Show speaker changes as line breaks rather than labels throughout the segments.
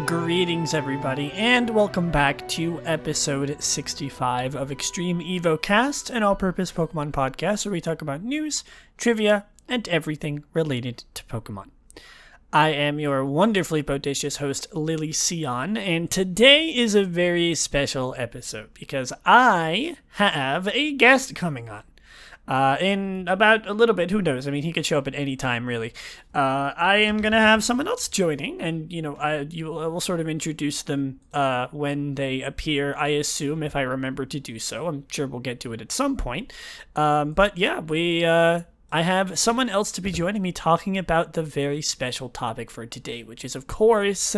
Greetings, everybody, and welcome back to episode 65 of Extreme Evocast, an all-purpose Pokemon podcast where we talk about news, trivia, and everything related to Pokemon. I am your wonderfully bodacious host, Lillieceon, and today is a very special episode because I have a guest coming on. In about a little bit, who knows? I mean, he could show up at any time, really. I am going to have someone else joining, and, I will sort of introduce them when they appear, I assume, if I remember to do so. I'm sure we'll get to it at some point. But yeah, I have someone else to be joining me talking about the very special topic for today, which is, of course,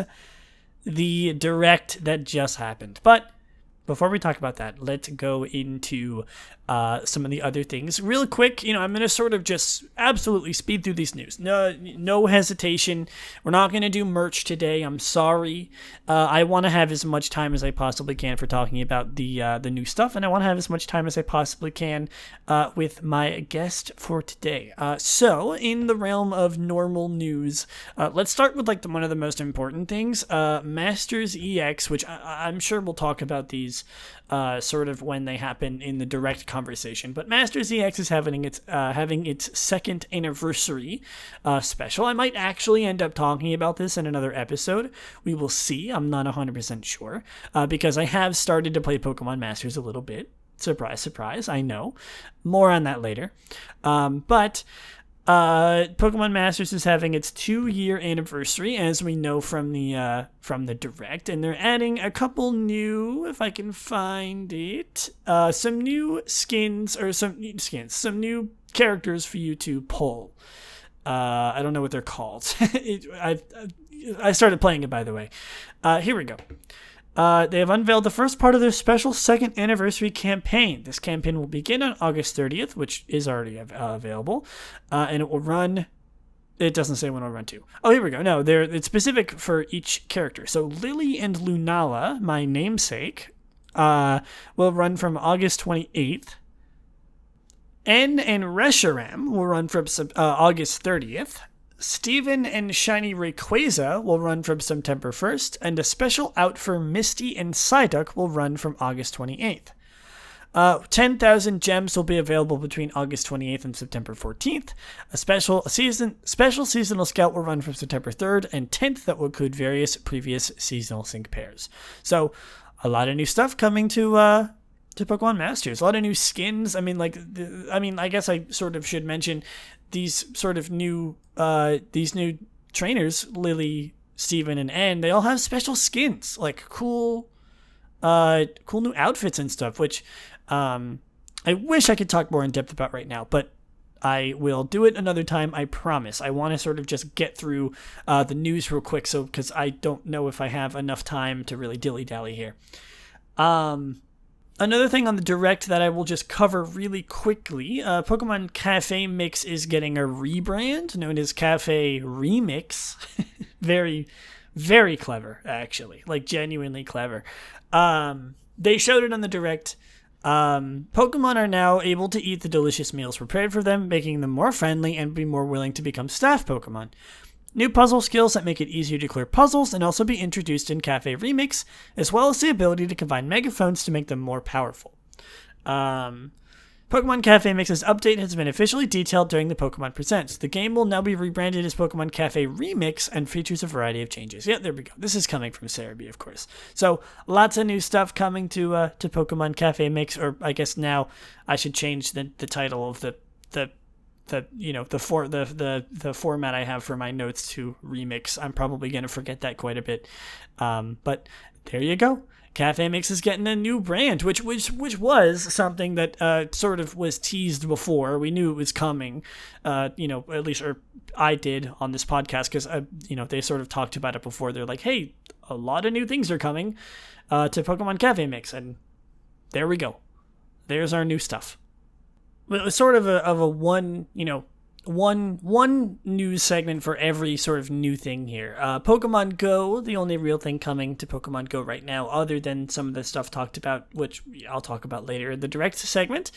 the Direct that just happened. But before we talk about that, let's go into some of the other things. Real quick, I'm going to sort of just absolutely speed through these news. No hesitation. We're not going to do merch today. I'm sorry. I want to have as much time as I possibly can for talking about the new stuff, and I want to have as much time as I possibly can with my guest for today. So, in the realm of normal news, let's start with one of the most important things. Masters EX, which I'm sure we'll talk about these sort of when they happen in the direct conversation. But Masters EX is having its second anniversary special. I might actually end up talking about this in another episode. We will see. I'm not 100% sure because I have started to play Pokemon Masters a little bit. Surprise, surprise. I know. More on that later. But Pokemon Masters is having its 2-year anniversary, as we know from the Direct, and they're adding a couple new, if I can find it, some new skins, or some new characters for you to pull. I don't know what they're called. I started playing it, by the way. Here we go. They have unveiled the first part of their special second anniversary campaign. This campaign will begin on August 30th, which is already available, and it will run. It doesn't say when it'll run to. Oh, here we go. No, it's specific for each character. So Lillie and Lunala, my namesake, will run from August 28th. N and Reshiram will run from August 30th. Steven and Shiny Rayquaza will run from September 1st, and a special out for Misty and Psyduck will run from August 28th. 10,000 gems will be available between August 28th and September 14th. A special seasonal scout will run from September 3rd and 10th that will include various previous seasonal sync pairs. So, a lot of new stuff coming to Pokemon Masters. A lot of new skins. I guess I sort of should mention these sort of new trainers, Lillie, Steven, and N. They all have special skins, like cool new outfits and stuff, which I wish I could talk more in depth about right now, but I will do it another time, I promise. I want to sort of just get through the news real quick, because I don't know if I have enough time to really dilly-dally here. Another thing on the Direct that I will just cover really quickly, Pokemon Cafe Mix is getting a rebrand known as Cafe Remix. Very, very clever, actually. Genuinely clever. They showed it on the Direct. Pokemon are now able to eat the delicious meals prepared for them, making them more friendly and be more willing to become staff Pokemon. New puzzle skills that make it easier to clear puzzles and also be introduced in Cafe Remix, as well as the ability to combine megaphones to make them more powerful. Pokemon Cafe Mix's update has been officially detailed during the Pokemon Presents. The game will now be rebranded as Pokemon Cafe Remix and features a variety of changes. Yeah, there we go. This is coming from Cerebi, of course. So, lots of new stuff coming to Pokemon Cafe Mix, or I guess now I should change the title of the format I have for my notes to Remix. I'm probably going to forget that quite a bit. But there you go. Cafe Mix is getting a new brand, which was something that sort of was teased before. We knew it was coming, at least, or I did on this podcast, because, they sort of talked about it before. They're like, hey, a lot of new things are coming to Pokemon Cafe Mix, and there we go. There's our new stuff. It was sort of a one news segment for every sort of new thing here. Pokemon Go, the only real thing coming to Pokemon Go right now, other than some of the stuff talked about, which I'll talk about later in the Direct segment.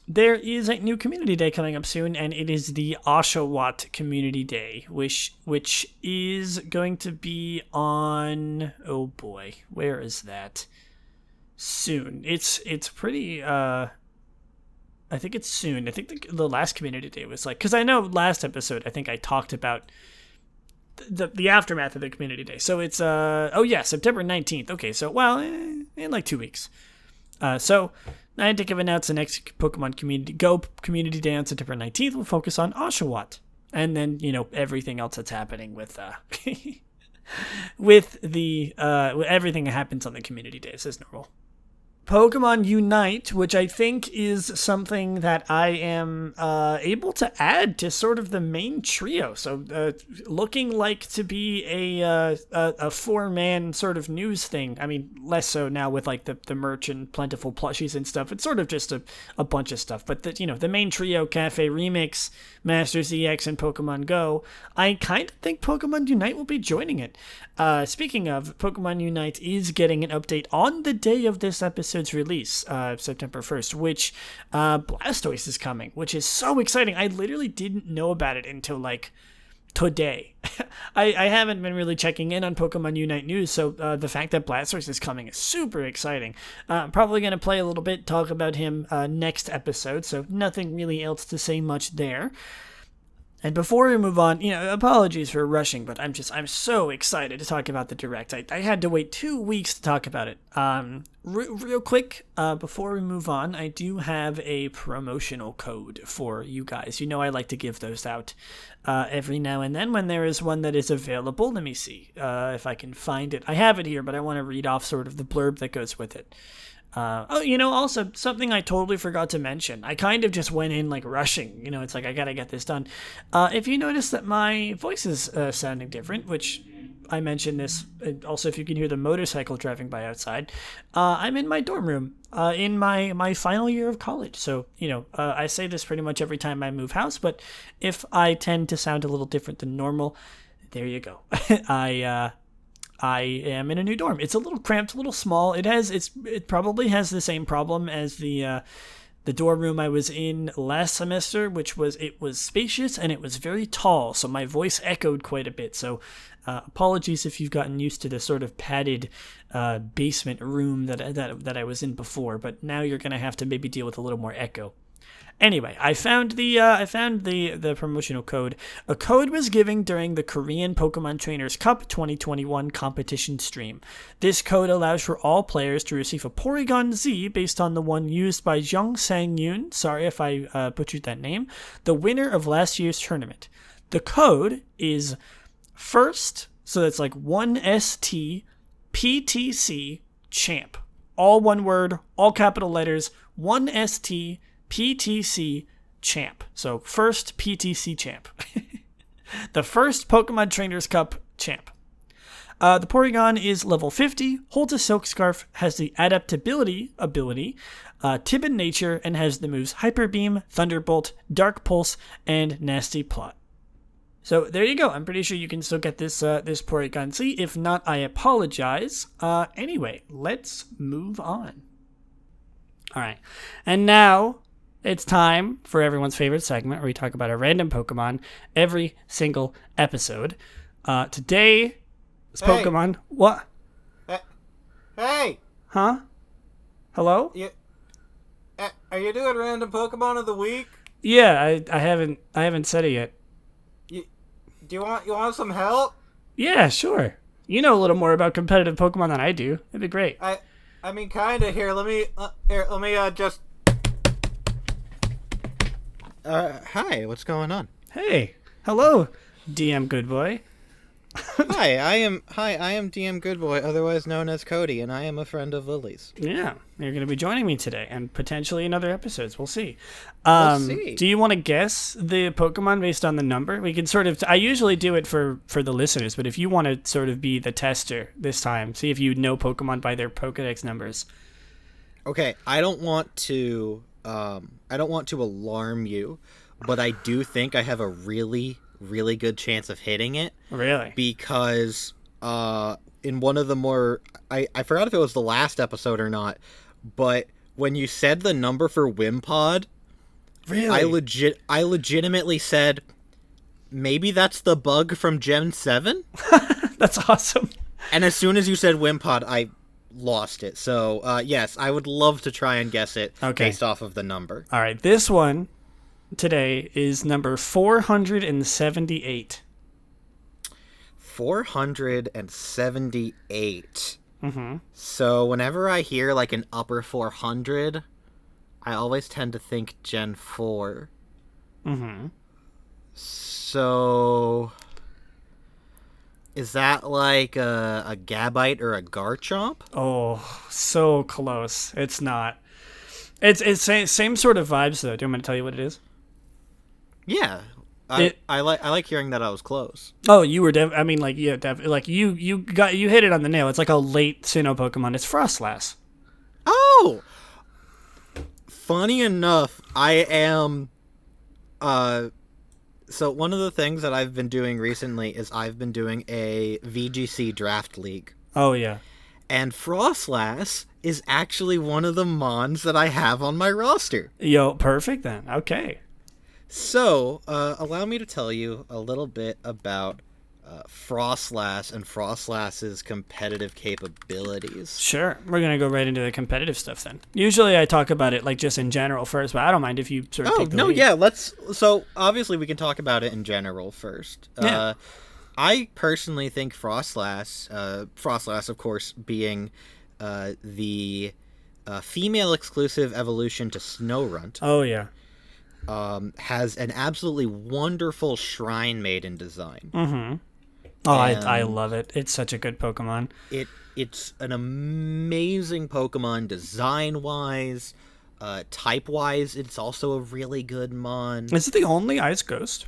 there is a new community day coming up soon, and it is the Oshawott Community Day, which is going to be on, oh boy, where is that? Soon. It's pretty, I think it's soon. I think the last community day was like, because I know last episode, I think I talked about the aftermath of the community day. So it's, September 19th. Okay, so, well, in like 2 weeks. So Niantic have announced the next Pokemon Community Day on September 19th will focus on Oshawott. And then, everything else that's happening with with the everything that happens on the community days as normal. Pokemon Unite, which I think is something that I am able to add to sort of the main trio. So looking like to be a four-man sort of news thing. I mean, less so now with like the merch and plentiful plushies and stuff. It's sort of just a bunch of stuff. But the main trio, Cafe Remix, Masters EX, and Pokemon Go, I kind of think Pokemon Unite will be joining it. Speaking of, Pokemon Unite is getting an update on the day of this episode's release, September 1st, which Blastoise is coming, which is so exciting. I literally didn't know about it until like today. I haven't been really checking in on Pokemon Unite news, so the fact that Blastoise is coming is super exciting. I'm probably going to play a little bit, talk about him next episode, so nothing really else to say much there. And before we move on, apologies for rushing, but I'm so excited to talk about the Direct. I had to wait 2 weeks to talk about it. Real quick, before we move on, I do have a promotional code for you guys. I like to give those out every now and then when there is one that is available. Let me see if I can find it. I have it here, but I want to read off sort of the blurb that goes with it. Also something I totally forgot to mention. I kind of just went in like rushing. It's like I gotta get this done. If you notice that my voice is sounding different, which I mentioned this. Also, if you can hear the motorcycle driving by outside, I'm in my dorm room in my final year of college. So I say this pretty much every time I move house. But if I tend to sound a little different than normal, there you go. I am in a new dorm. It's a little cramped, a little small. It probably has the same problem as the dorm room I was in last semester, which was spacious and it was very tall, so my voice echoed quite a bit. So apologies if you've gotten used to the sort of padded basement room that I was in before, but now you're gonna have to maybe deal with a little more echo. Anyway, I found the promotional code. A code was given during the Korean Pokemon Trainers Cup 2021 competition stream. This code allows for all players to receive a Porygon Z based on the one used by Jung Sang-yoon, sorry if I butchered that name, the winner of last year's tournament. The code is first, so that's like 1ST PTC champ. All one word, all capital letters, 1ST PTC champ. So first PTC champ. The first Pokemon Trainers Cup champ. The Porygon is level 50, holds a Silk Scarf, has the Adaptability ability, Timid Nature, and has the moves Hyper Beam, Thunderbolt, Dark Pulse, and Nasty Plot. So there you go. I'm pretty sure you can still get this Porygon Z. If not, I apologize. Anyway, let's move on. All right. And now it's time for everyone's favorite segment where we talk about a random Pokemon every single episode. Today is Pokemon. What?
Hey!
Huh? Hello?
Are you doing random Pokemon of the week?
Yeah, I haven't said it yet.
Do you want some help?
Yeah, sure. You know a little more about competitive Pokemon than I do. It'd be great.
I mean, kinda. Here, let me just. Hi, what's going on?
Hey, hello, DMGoodBoy.
Hi, I am DMGoodBoy, otherwise known as Cody, and I am a friend of Lillie's.
Yeah, you're going to be joining me today, and potentially in other episodes. We'll see.
We'll see.
Do you want to guess the Pokemon based on the number? We can sort of. I usually do it for the listeners, but if you want to sort of be the tester this time, see if you know Pokemon by their Pokedex numbers.
Okay, I don't want to alarm you, but I do think I have a really good chance of hitting it.
Really?
Because in one of the more I forgot if it was the last episode or not, but when you said the number for Wimpod,
Really?
I legitimately said, maybe that's the bug from Gen 7?
That's awesome.
And as soon as you said Wimpod, I lost it. So, yes, I would love to try and guess it based off of the number.
All right, this one today is number 478.
478.
Mm-hmm.
So whenever I hear like an upper 400, I always tend to think Gen 4.
Mm-hmm.
So is that like a Gabite or a Garchomp?
Oh, so close. It's not. It's same sort of vibes though. Do you want me to tell you what it is?
Yeah. I like hearing that I was close.
Oh, you were you hit it on the nail. It's like a late Sinnoh Pokemon. It's Frostlass.
Oh, funny enough, I am. So one of the things that I've been doing recently is I've been doing a VGC draft league.
Oh yeah.
And Frostlass is actually one of the mons that I have on my roster.
Yo, perfect then. Okay.
So, allow me to tell you a little bit about Frostlass and Frostlass's competitive capabilities.
Sure. We're going to go right into the competitive stuff then. Usually I talk about it like just in general first, but I don't mind if you sort of take the lead.
Yeah, so obviously we can talk about it in general first.
Yeah.
I personally think Frostlass of course being the female exclusive evolution to Snorunt.
Oh yeah.
Has an absolutely wonderful Shrine Maiden design.
Mm-hmm. Oh, I love it. It's such a good Pokemon.
It's an amazing Pokemon design-wise. Type-wise, it's also a really good mon.
Is it the only Ice Ghost?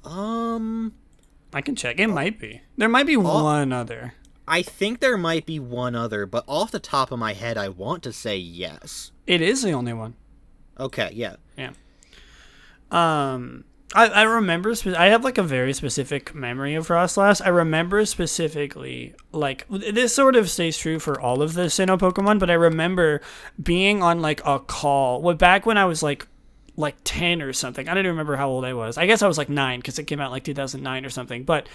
I can check. It might be. There might be one other.
I think there might be one other, but off the top of my head, I want to say yes.
It is the only one.
Okay, yeah.
Yeah. I remember, I have like a very specific memory of Frostlass. I remember specifically, like, this sort of stays true for all of the Sinnoh Pokemon, but I remember being on like a call, back when I was like 10 or something. I don't even remember how old I was. I guess I was like 9 because it came out like 2009 or something. But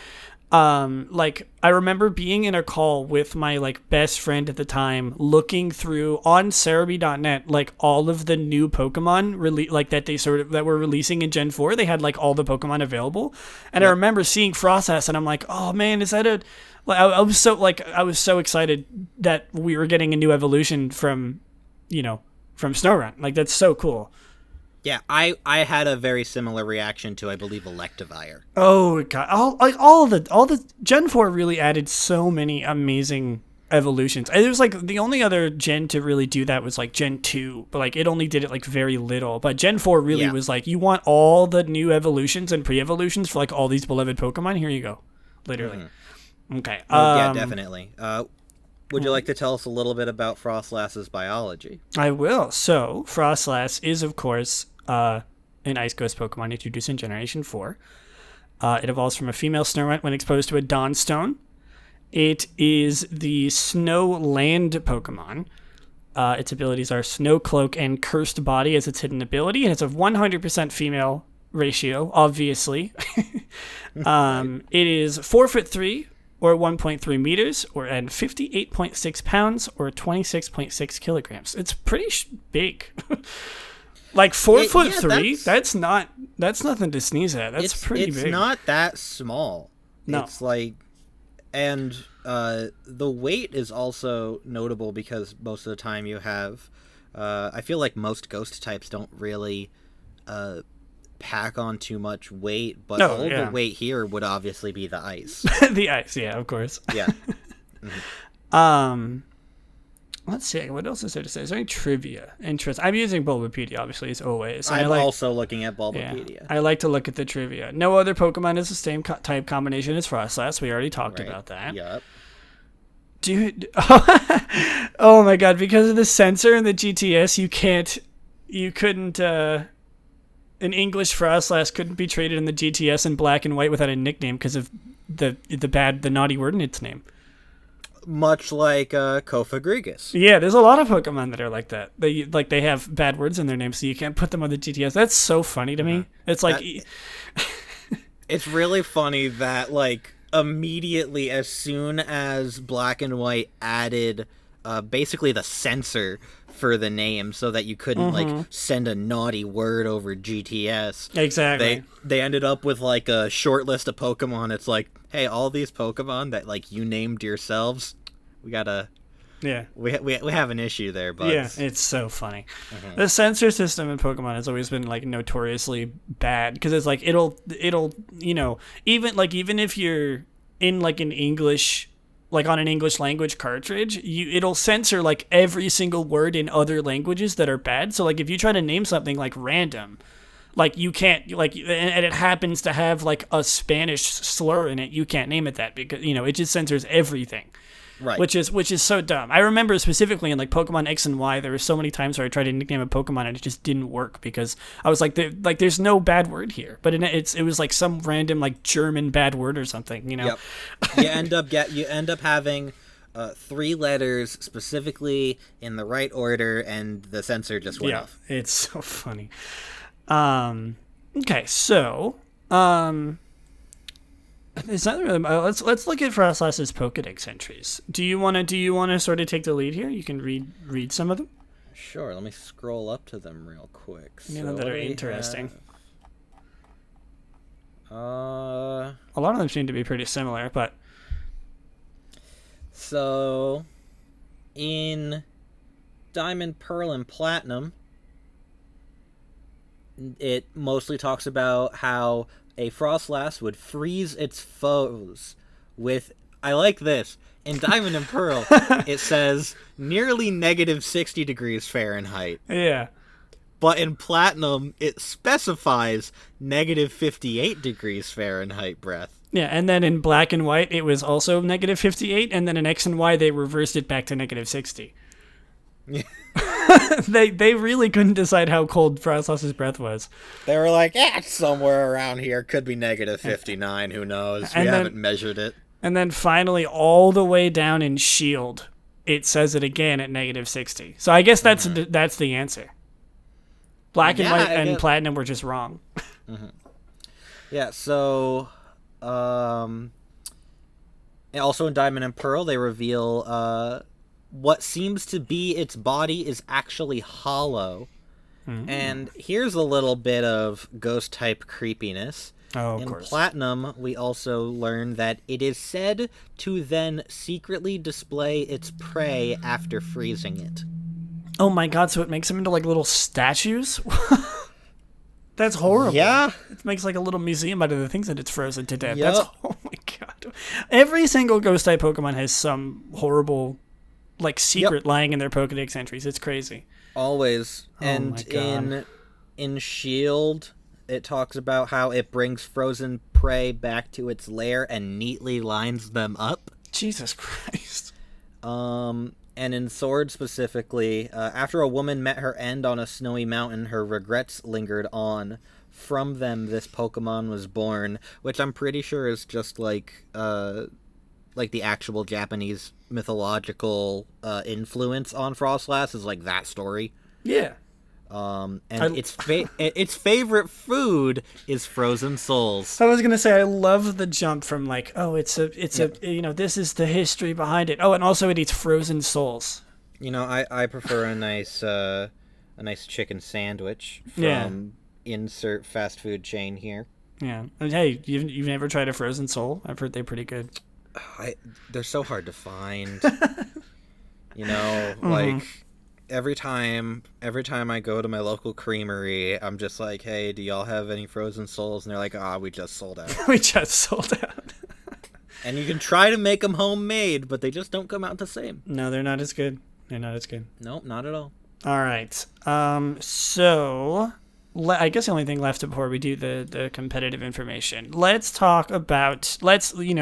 like I remember being in a call with my like best friend at the time, looking through on Cerebi.net like all of the new Pokemon that were releasing in Gen 4. They had like all the Pokemon available, and I remember seeing Frostlass, and I'm like, oh man, is that a? Like, I was so excited that we were getting a new evolution from Snorunt. Like that's so cool.
Yeah, I had a very similar reaction to, I believe, Electivire.
Oh god! All the Gen 4 really added so many amazing evolutions. It was like the only other Gen to really do that was like Gen 2, but like it only did it like very little. But Gen 4 really was like, you want all the new evolutions and pre-evolutions for like all these beloved Pokemon? Here you go, literally. Mm-hmm. Okay.
Yeah, definitely. Would you like to tell us a little bit about Frostlass's biology?
I will. So Frostlass is, of course, an Ice Ghost Pokemon introduced in Generation 4. It evolves from a female Snorunt when exposed to a Dawnstone. It is the Snow Land Pokemon. Its abilities are Snow Cloak and Cursed Body as its hidden ability. It has a 100% female ratio, obviously. It is 4'3", or 1.3 meters, and 58.6 pounds, or 26.6 kilograms. It's pretty big. Like 4'3", that's nothing to sneeze at. That's pretty big.
It's not that small.
No.
It's like, and the weight is also notable because most of the time you have, I feel like most ghost types don't really pack on too much weight, but the weight here would obviously be the ice.
The ice, yeah, of course.
Yeah. Mm-hmm.
Let's see, what else is there to say? Is there any trivia? Interest? I'm using Bulbapedia, obviously, as always.
I'm also looking at Bulbapedia.
Yeah, I like to look at the trivia. No other Pokemon is the same type combination as Frostlass. We already talked about that.
Yep.
Dude, oh my god, because of the sensor in the GTS, you couldn't, an English Frostlass couldn't be traded in the GTS in black and white without a nickname because of the naughty word in its name.
much like Kofagrigus.
Yeah, there's a lot of Pokemon that are like that. They have bad words in their name, so you can't put them on the GTS. That's so funny to me. It's like...
It's really funny that, like, immediately as soon as Black and White added basically the censor for the name so that you couldn't, like, send a naughty word over GTS.
Exactly.
They ended up with, like, a short list of Pokemon. It's like, hey, all these Pokemon that, like, you named yourselves, we gotta...
Yeah.
We have an issue there, buds.
Yeah, it's so funny. The censor system in Pokemon has always been, like, notoriously bad, because it's like, it'll, you know, even if you're in, like, an English... like on an English language cartridge, it'll censor like every single word in other languages that are bad. So like if you try to name something like random, like you can't, like, and it happens to have like a Spanish slur in it, you can't name it that, because, you know, it just censors everything.
Right.
Which is so dumb. I remember specifically in like Pokemon X and Y, there were so many times where I tried to nickname a Pokemon and it just didn't work, because I was like, there's no bad word here, but it was like some random like German bad word or something, you know.
Yep. You end up having 3 letters specifically in the right order, and the censor just went off.
It's so funny. Okay, so is that really, let's look at Frostlass's Pokedex entries. Do you want to sort of take the lead here? You can read some of them.
Sure. Let me scroll up to them real quick.
You know, that are interesting.
A
lot of them seem to be pretty similar, but
so in Diamond, Pearl, and Platinum, it mostly talks about how a Frostlass would freeze its foes with, I like this, in Diamond and Pearl, it says nearly negative 60 degrees Fahrenheit.
Yeah.
But in Platinum, it specifies negative 58 degrees Fahrenheit breath.
Yeah, and then in Black and White, it was also negative 58, and then in X and Y, they reversed it back to negative 60. Yeah. They really couldn't decide how cold Frostlass's breath was.
They were like, it's somewhere around here. Could be negative 59. Who knows? We haven't measured it.
And then finally, all the way down in Shield, it says it again at negative 60. So I guess that's the answer. Black and White and Platinum were just wrong.
Yeah, so... also in Diamond and Pearl, they reveal... what seems to be its body is actually hollow. And here's a little bit of ghost-type creepiness.
Oh, of
in
course.
Platinum, we also learn that it is said to then secretly display its prey after freezing it.
Oh my god, so it makes them into like little statues? That's horrible.
Yeah.
It makes like a little museum out of the things that it's frozen to death.
Yep.
Oh my god. Every single ghost-type Pokemon has some horrible... like secret lying in their Pokedex entries. It's crazy.
Always.
Oh
and
my God.
in Shield, it talks about how it brings frozen prey back to its lair and neatly lines them up.
Jesus Christ.
And in Sword specifically, after a woman met her end on a snowy mountain, her regrets lingered on. From them, this Pokemon was born, which I'm pretty sure is just like the actual Japanese mythological influence on Frostlass is like that story.
Yeah.
Its favorite food is frozen souls.
I was gonna say I love the jump from like, oh, it's a this is the history behind it. Oh, and also it eats frozen souls.
You know, I prefer a nice chicken sandwich from insert fast food chain here.
Yeah. And hey, you've never tried a frozen soul? I've heard they're pretty good.
They're so hard to find. You know, like every time I go to my local creamery, I'm just like, hey, do y'all have any frozen souls? And they're like, we just sold out.
We just sold out.
And you can try to make them homemade, but they just don't come out the same.
No, they're not as good.
Nope, not at all.
All right. So I guess the only thing left before we do the competitive information, let's talk about, we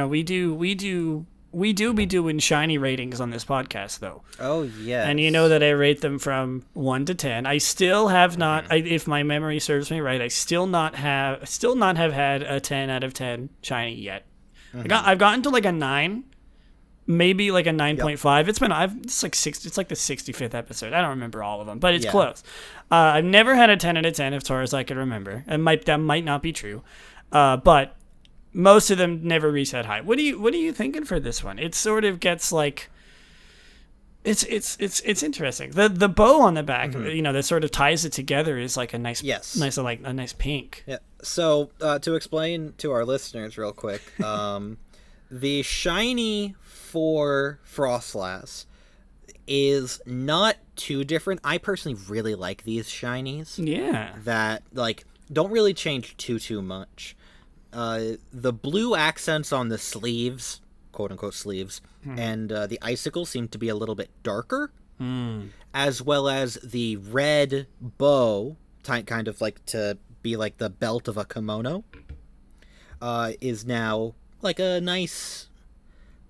do be doing shiny ratings on this podcast, though.
Oh, yes.
And you know that I rate them from 1 to 10. I still have not, if my memory serves me right, I still not have had a 10 out of 10 shiny yet. I've gotten to like a 9, maybe like a 9.5. It's like the 65th episode. I don't remember all of them, but it's close. I've never had a 10 out of 10 as far as I can remember. That might not be true, but most of them never reach that high. What are you thinking for this one? It sort of gets like it's interesting. The bow on the back, that sort of ties it together is like a nice pink.
Yeah. So to explain to our listeners real quick, the shiny for Frostlass is not too different. I personally really like these shinies.
Yeah.
That like don't really change too much. The blue accents on the sleeves, quote unquote sleeves, and the icicles seem to be a little bit darker, as well as the red bow, kind of like to be like the belt of a kimono, is now like a nice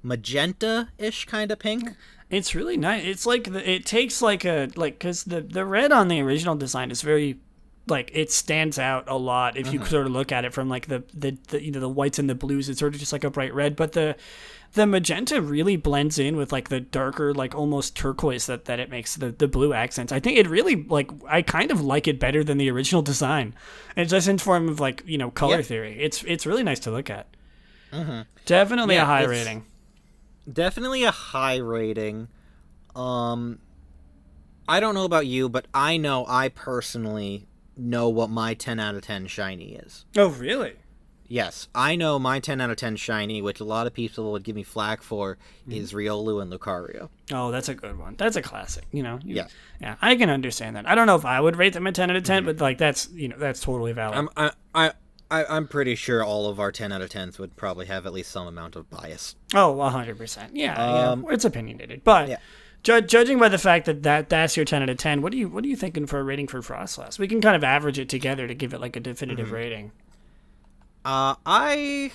magenta-ish kind of pink.
It's really nice. It's like it takes because the red on the original design is very like it stands out a lot if you sort of look at it from like the the whites and the blues. It's sort of just like a bright red, but the magenta really blends in with like the darker, like almost turquoise that it makes the blue accents. I think it really I kind of like it better than the original design. It's just in form of like color theory. It's really nice to look at. Definitely a high rating.
Definitely a high rating. I don't know about you, but I know I personally know what my 10 out of 10 shiny is.
Oh, really?
Yes, I know my 10 out of 10 shiny, which a lot of people would give me flack for, is Riolu and Lucario.
Oh, that's a good one. That's a classic,
Yeah,
I can understand that. I don't know if I would rate them a 10 out of 10, but like that's totally valid.
I'm pretty sure all of our 10 out of 10s would probably have at least some amount of bias.
Oh, 100%. Yeah, it's opinionated. But judging by the fact that's your 10 out of 10, what are you thinking for a rating for Frostlass? We can kind of average it together to give it like a definitive rating.
I'm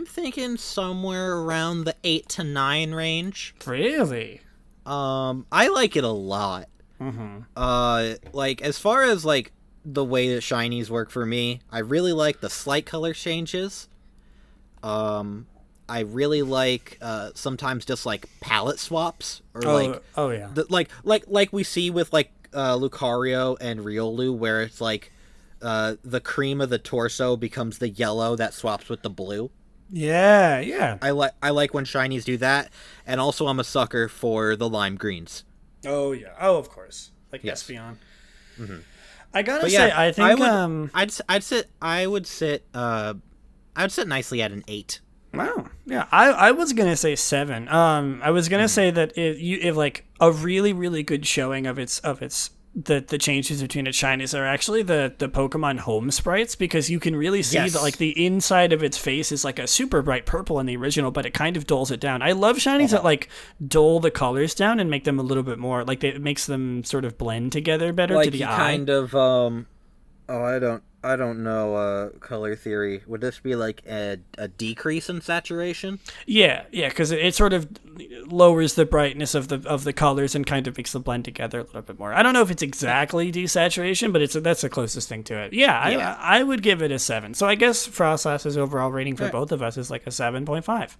thinking somewhere around the 8 to 9 range.
Really?
I like it a lot. Like as far as like the way that shinies work for me, I really like the slight color changes. I really like sometimes just like palette swaps or like we see with like Lucario and Riolu, where it's like the cream of the torso becomes the yellow that swaps with the blue.
Yeah.
I like when shinies do that, and also I'm a sucker for the lime greens.
Oh yeah. Oh, of course. Like Espeon. I gotta
but
say,
yeah,
I think
I would sit nicely at an 8.
Wow. Yeah, I was gonna say 7. I was gonna say that if like a really really good showing of the changes between its shinies are actually the Pokemon home sprites, because you can really see that like the inside of its face is like a super bright purple in the original, but it kind of dulls it down. I love shinies that like dull the colors down and make them a little bit more like it makes them sort of blend together better
like
to the eye.
Kind of I don't know color theory. Would this be like a decrease in saturation?
Yeah, because it sort of lowers the brightness of the colors and kind of makes them blend together a little bit more. I don't know if it's exactly desaturation, but that's the closest thing to it. Yeah. I would give it a 7. So I guess Frostlass's overall rating for both of us is like a 7.5.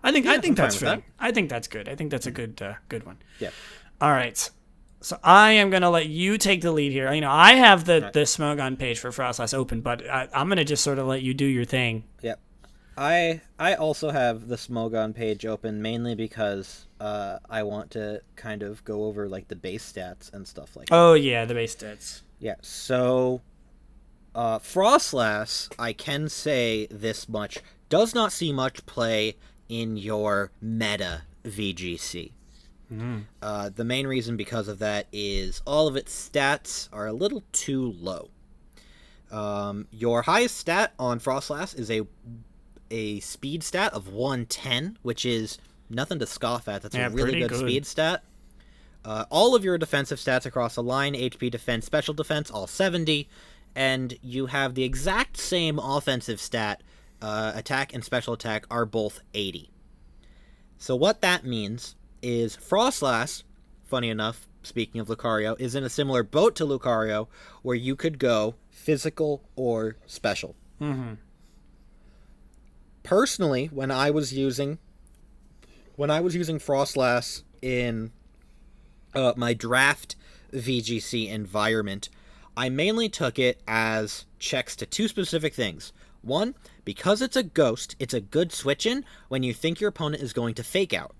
I think that's fair. I think that's good. I think that's a good one.
Yeah.
All right. So I am going to let you take the lead here. I have the Smogon page for Frostlass open, but I'm going to just sort of let you do your thing.
Yep. I also have the Smogon page open, mainly because I want to kind of go over like the base stats and stuff like that.
Oh, yeah, the base stats.
Yeah, so Frostlass, I can say this much, does not see much play in your meta VGC. The main reason because of that is all of its stats are a little too low. Your highest stat on Frostlass is a speed stat of 110, which is nothing to scoff at. That's a really good speed stat. All of your defensive stats across the line, HP, defense, special defense, all 70, and you have the exact same offensive stat. Attack and special attack are both 80. So what that means is Frostlass, funny enough, speaking of Lucario, is in a similar boat to Lucario, where you could go physical or special. Personally, when I was using when I was using Frostlass in my draft VGC environment, I mainly took it as checks to two specific things. One, because it's a ghost, it's a good switch-in when you think your opponent is going to fake out.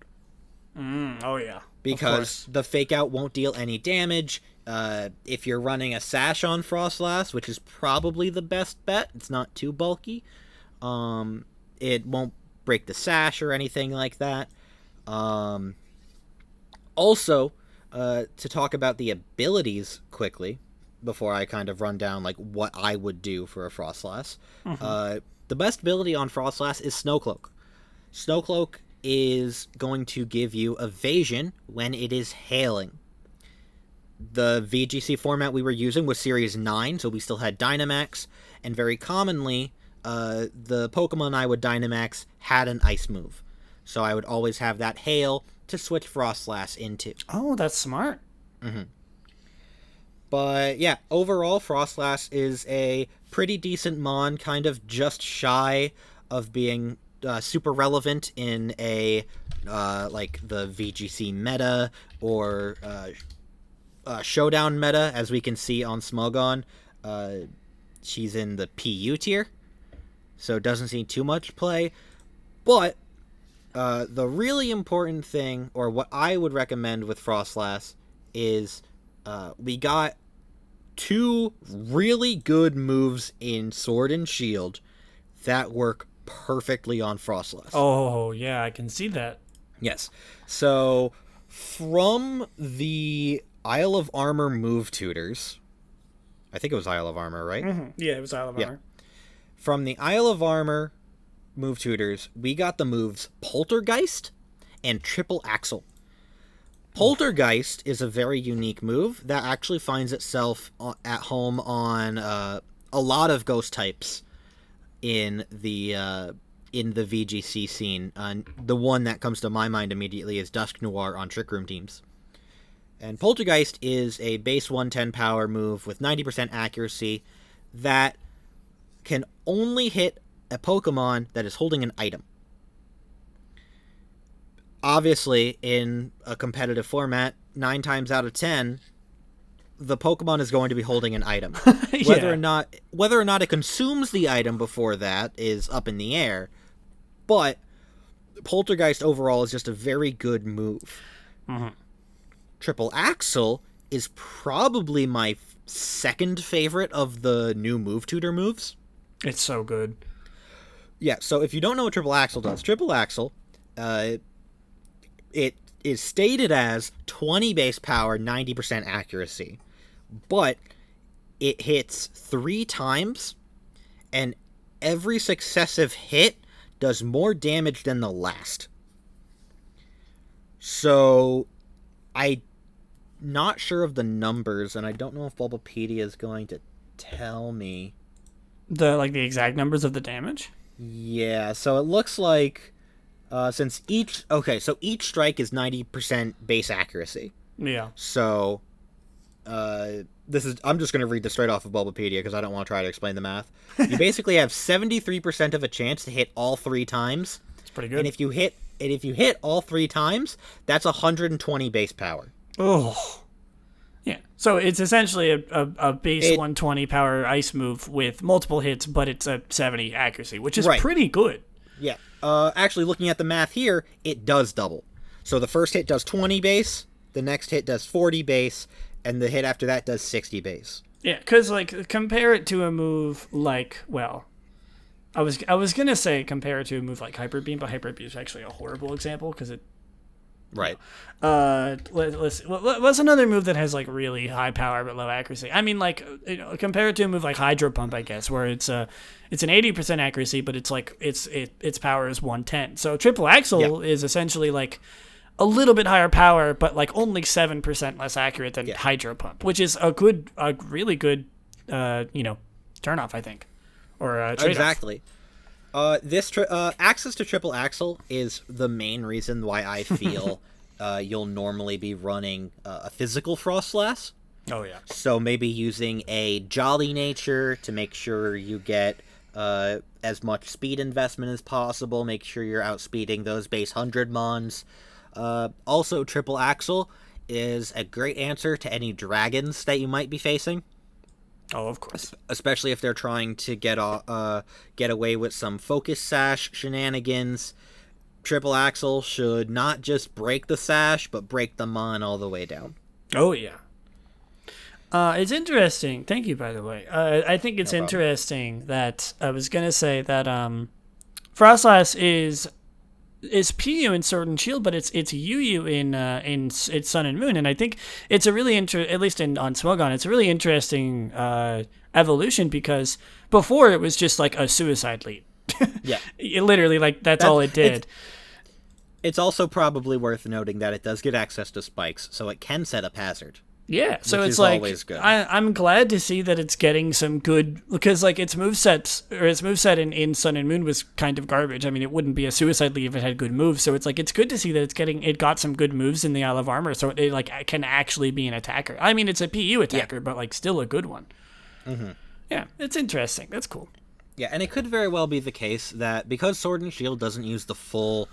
Oh, yeah.
Because the fake out won't deal any damage. If you're running a Sash on Frostlass, which is probably the best bet, it's not too bulky. It won't break the Sash or anything like that. Also, to talk about the abilities quickly, before I kind of run down like what I would do for a Frostlass. The best ability on Frostlass is Snowcloak. Snowcloak is going to give you evasion when it is hailing. The VGC format we were using was Series 9, so we still had Dynamax, and very commonly, the Pokemon I would Dynamax had an Ice move. So I would always have that Hail to switch Frostlass into.
Oh, that's smart.
But yeah, overall, Frostlass is a pretty decent mon, kind of just shy of being super relevant in a like the VGC meta or Showdown meta, as we can see on Smogon. She's in the PU tier, so doesn't see too much play. But the really important thing, or what I would recommend with Frostlass, is we got two really good moves in Sword and Shield that work perfectly on Frostlass.
Oh, yeah, I can see that.
Yes. So, from the Isle of Armor move tutors, I think it was Isle of Armor, right?
Yeah, it was Isle of Armor.
From the Isle of Armor move tutors, we got the moves Poltergeist and Triple Axle. Poltergeist is a very unique move that actually finds itself at home on a lot of ghost types in the VGC scene. The one that comes to my mind immediately is Dusk Noir on Trick Room teams. And Poltergeist is a base 110 power move with 90% accuracy that can only hit a Pokemon that is holding an item. Obviously, in a competitive format, 9 times out of 10, the Pokemon is going to be holding an item.
Yeah.
Whether or not it consumes the item before that is up in the air, but Poltergeist overall is just a very good move. Triple Axle is probably my second favorite of the new move tutor moves.
It's so good.
Yeah, so if you don't know what Triple Axle does, Triple Axle, it is stated as 20 base power, 90% accuracy, but it hits 3 times, and every successive hit does more damage than the last. So, I'm not sure of the numbers, and I don't know if Bulbapedia is going to tell me.
The exact numbers of the damage?
Yeah, so it looks like since each strike is 90% base accuracy.
Yeah.
So I'm just going to read this straight off of Bulbapedia because I don't want to try to explain the math. You basically have 73% of a chance to hit all 3 times.
It's pretty good.
And if you hit all 3 times, that's 120 base power.
Oh. Yeah. So it's essentially a base 120 power ice move with multiple hits, but it's a 70 accuracy, which is pretty good.
Yeah. Actually, looking at the math here, it does double. So the first hit does 20 base, the next hit does 40 base, and the hit after that does 60 base.
Yeah, because compare it to a move like, well, I was gonna say compare it to a move like Hyper Beam, but Hyper Beam is actually a horrible example because it.
Right.
What's another move that has really high power but low accuracy? I mean, compare it to a move like Hydro Pump, I guess, where it's an 80% accuracy, but it's its power is 110. So Triple Axle is essentially a little bit higher power, but only 7% less accurate than Hydro Pump, which is a really good, turnoff, I think, or trade-off.
Exactly. This access to Triple Axle is the main reason why I feel you'll normally be running a physical Frostlass.
Oh, yeah.
So maybe using a Jolly Nature to make sure you get as much speed investment as possible. Make sure you're outspeeding those base 100 mons. Also, Triple Axle is a great answer to any dragons that you might be facing.
Oh, of course.
Especially if they're trying to get away with some Focus Sash shenanigans. Triple Axle should not just break the sash, but break the mon all the way down.
Oh, yeah. It's interesting. Thank you, by the way. I think it's interesting that I was going to say that Frostlass is PU in Sword and Shield, but it's UU in it's Sun and Moon, and I think it's a really at least on Smogon, it's a really interesting evolution, because before it was just like a suicide lead.
Yeah,
literally, like that's all it did.
It's also probably worth noting that it does get access to spikes, so it can set up hazard.
Yeah, so
which
it's
is
like
always good.
I'm glad to see that it's getting some good, because like its moveset in Sun and Moon was kind of garbage. I mean, it wouldn't be a suicide lead if it had good moves. So it's like it's good to see that it got some good moves in the Isle of Armor, so it like can actually be an attacker. I mean, it's a PU attacker, but like still a good one. Mm-hmm. Yeah, it's interesting. That's cool.
Yeah, and it could very well be the case that because Sword and Shield doesn't use the full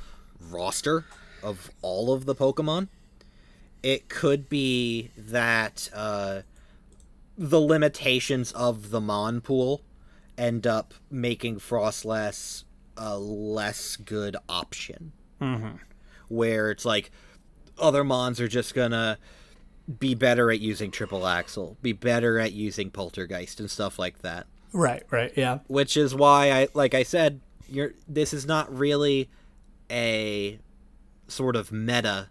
roster of all of the Pokemon, it could be that the limitations of the Mon pool end up making Frostlass a less good option. Mm-hmm. Where it's like, other Mons are just gonna be better at using Triple Axle, be better at using Poltergeist and stuff like that.
Right, yeah.
Which is why, like I said, this is not really a sort of meta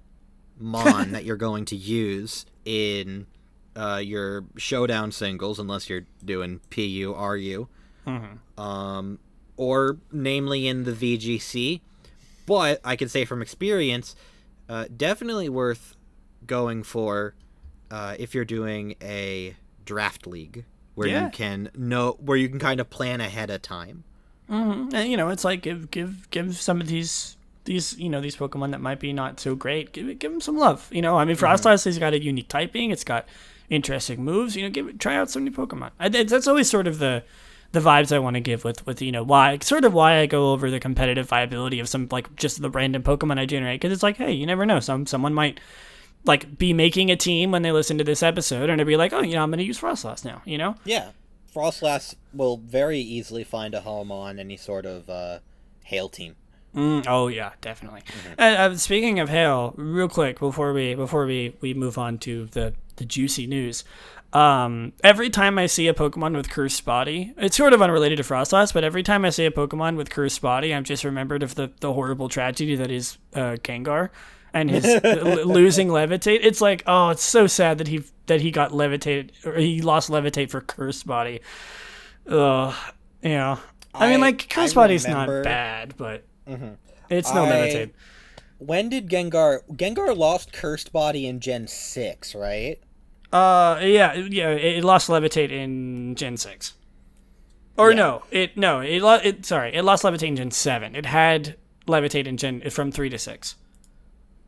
Mon that you're going to use in your showdown singles, unless you're doing PU, RU, or namely in the VGC. But I can say from experience, definitely worth going for if you're doing a draft league where you can kind of plan ahead of time.
Mm-hmm. And it's like give some of these Pokemon that might be not so great, give them some love. I mean, Frostlass has got a unique typing. It's got interesting moves. Try out some new Pokemon. That's always sort of the vibes I want to give with why I go over the competitive viability of some, like, just the random Pokemon I generate, because it's like, hey, you never know, someone might like be making a team when they listen to this episode, and they'll be like, oh, I'm going to use Frostlass now.
Yeah, Frostlass will very easily find a home on any sort of Hail team.
Oh yeah, definitely. Mm-hmm. Speaking of Hail, real quick before we move on to the juicy news, every time I see a Pokemon with Cursed Body, it's sort of unrelated to Frostlass, but every time I see a Pokemon with Cursed Body, I'm just remembered of the horrible tragedy that is Gengar and his losing Levitate. It's like, oh, it's so sad that he got Levitated, or he lost Levitate for Cursed Body. Ugh, yeah. I mean, like, Cursed Body's not bad, but it's no Levitate.
When did Gengar lost Cursed Body in Gen 6, right?
Yeah, it lost Levitate in Gen 6. Or yeah. It lost Levitate in Gen 7. It had Levitate from 3 to 6.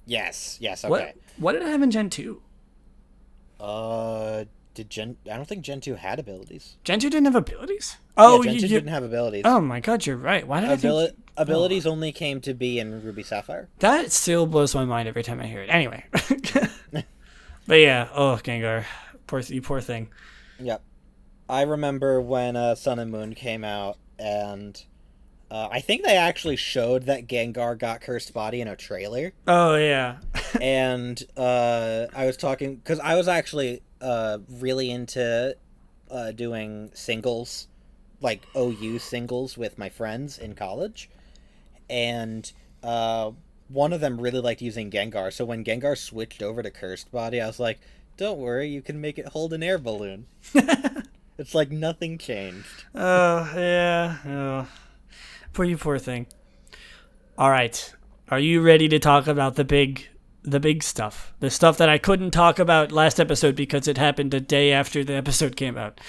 Yes, okay.
What did it have in Gen 2?
I don't think Gen 2 had abilities.
Gen 2 didn't have abilities? Oh,
Gen 2 didn't have abilities.
Oh my god, you're right. Why did I think...
Abilities only came to be in Ruby Sapphire.
That still blows my mind every time I hear it. Anyway. But yeah, Gengar. You poor thing.
Yep. I remember when Sun and Moon came out, and I think they actually showed that Gengar got Cursed Body in a trailer.
Oh, yeah.
And I was talking... Because I was actually really into doing singles, like OU singles with my friends in college. And one of them really liked using Gengar, so when Gengar switched over to Cursed Body, I was like, don't worry, you can make it hold an air balloon. It's like nothing changed.
Oh, yeah. Oh. Poor thing. All right. Are you ready to talk about the big stuff? The stuff that I couldn't talk about last episode because it happened a day after the episode came out.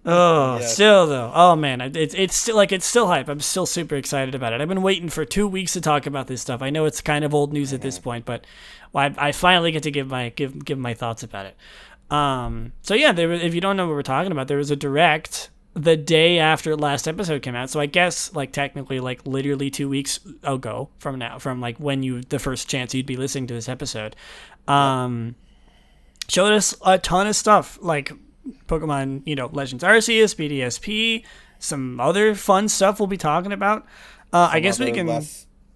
Oh, yeah. Still though. Oh man, it's still hype. I'm still super excited about it. I've been waiting for 2 weeks to talk about this stuff. I know it's kind of old news at this point, but I finally get to give my thoughts about it. So yeah, if you don't know what we're talking about, there was a direct the day after last episode came out. So I guess like technically like literally 2 weeks ago from now, from like when the first chance you'd be listening to this episode, showed us a ton of stuff like Pokemon, Legends Arceus, BDSP, some other fun stuff we'll be talking about. I guess we can...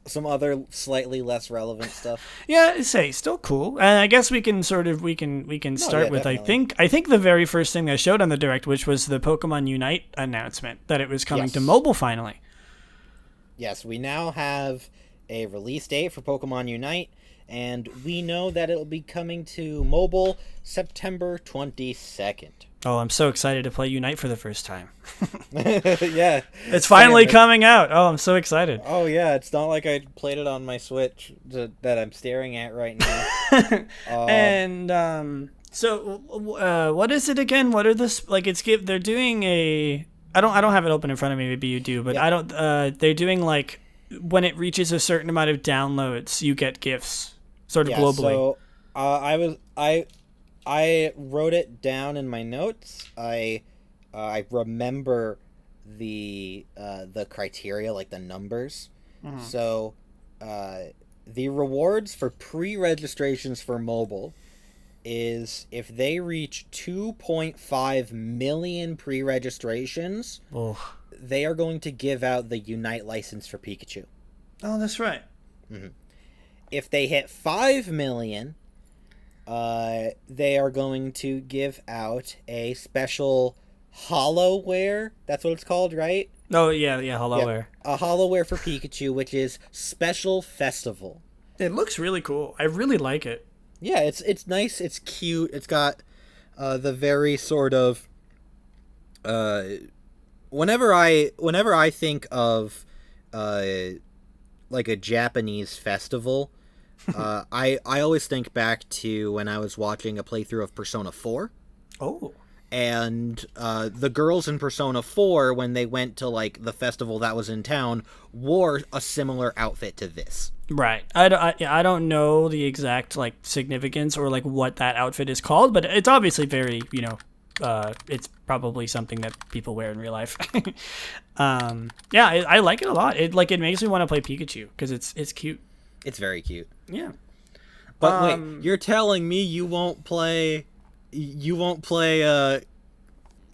Some other slightly less relevant stuff.
Yeah, still cool. And I guess we can start with
definitely.
I think the very first thing they showed on the Direct, which was the Pokemon Unite announcement that it was coming to mobile finally.
Yes, we now have a release date for Pokemon Unite, and we know that it'll be coming to mobile September 22nd.
Oh, I'm so excited to play Unite for the first time.
Yeah.
It's finally coming out. Oh, I'm so excited.
Oh, yeah. It's not like I played it on my Switch that I'm staring at right now.
And so what is it again? What are this like? They're doing a. I don't have it open in front of me. Maybe you do, but I don't. They're doing like when it reaches a certain amount of downloads, you get gifts, sort of globally.
So I wrote it down in my notes. I remember the criteria, like the numbers. Mm-hmm. So the rewards for pre-registrations for mobile is if they reach 2.5 million pre-registrations, they are going to give out the Unite license for Pikachu.
Oh, that's right.
Mm-hmm. If they hit 5 million... they are going to give out a special Hollowware. That's what it's called, right?
Oh, yeah, Hollowware.
Yeah, a Hollowware for Pikachu, which is Special Festival.
It looks really cool. I really like it.
Yeah, it's nice. It's cute. It's got the very sort of... whenever I think of like a Japanese festival... I always think back to when I was watching a playthrough of Persona 4.
Oh.
And the girls in Persona 4, when they went to like the festival that was in town, wore a similar outfit to this.
Right. I don't know the exact like significance or like what that outfit is called, but it's obviously very, it's probably something that people wear in real life. I like it a lot. It makes me want to play Pikachu because it's cute.
It's very cute.
Yeah.
But wait, you're telling me you won't play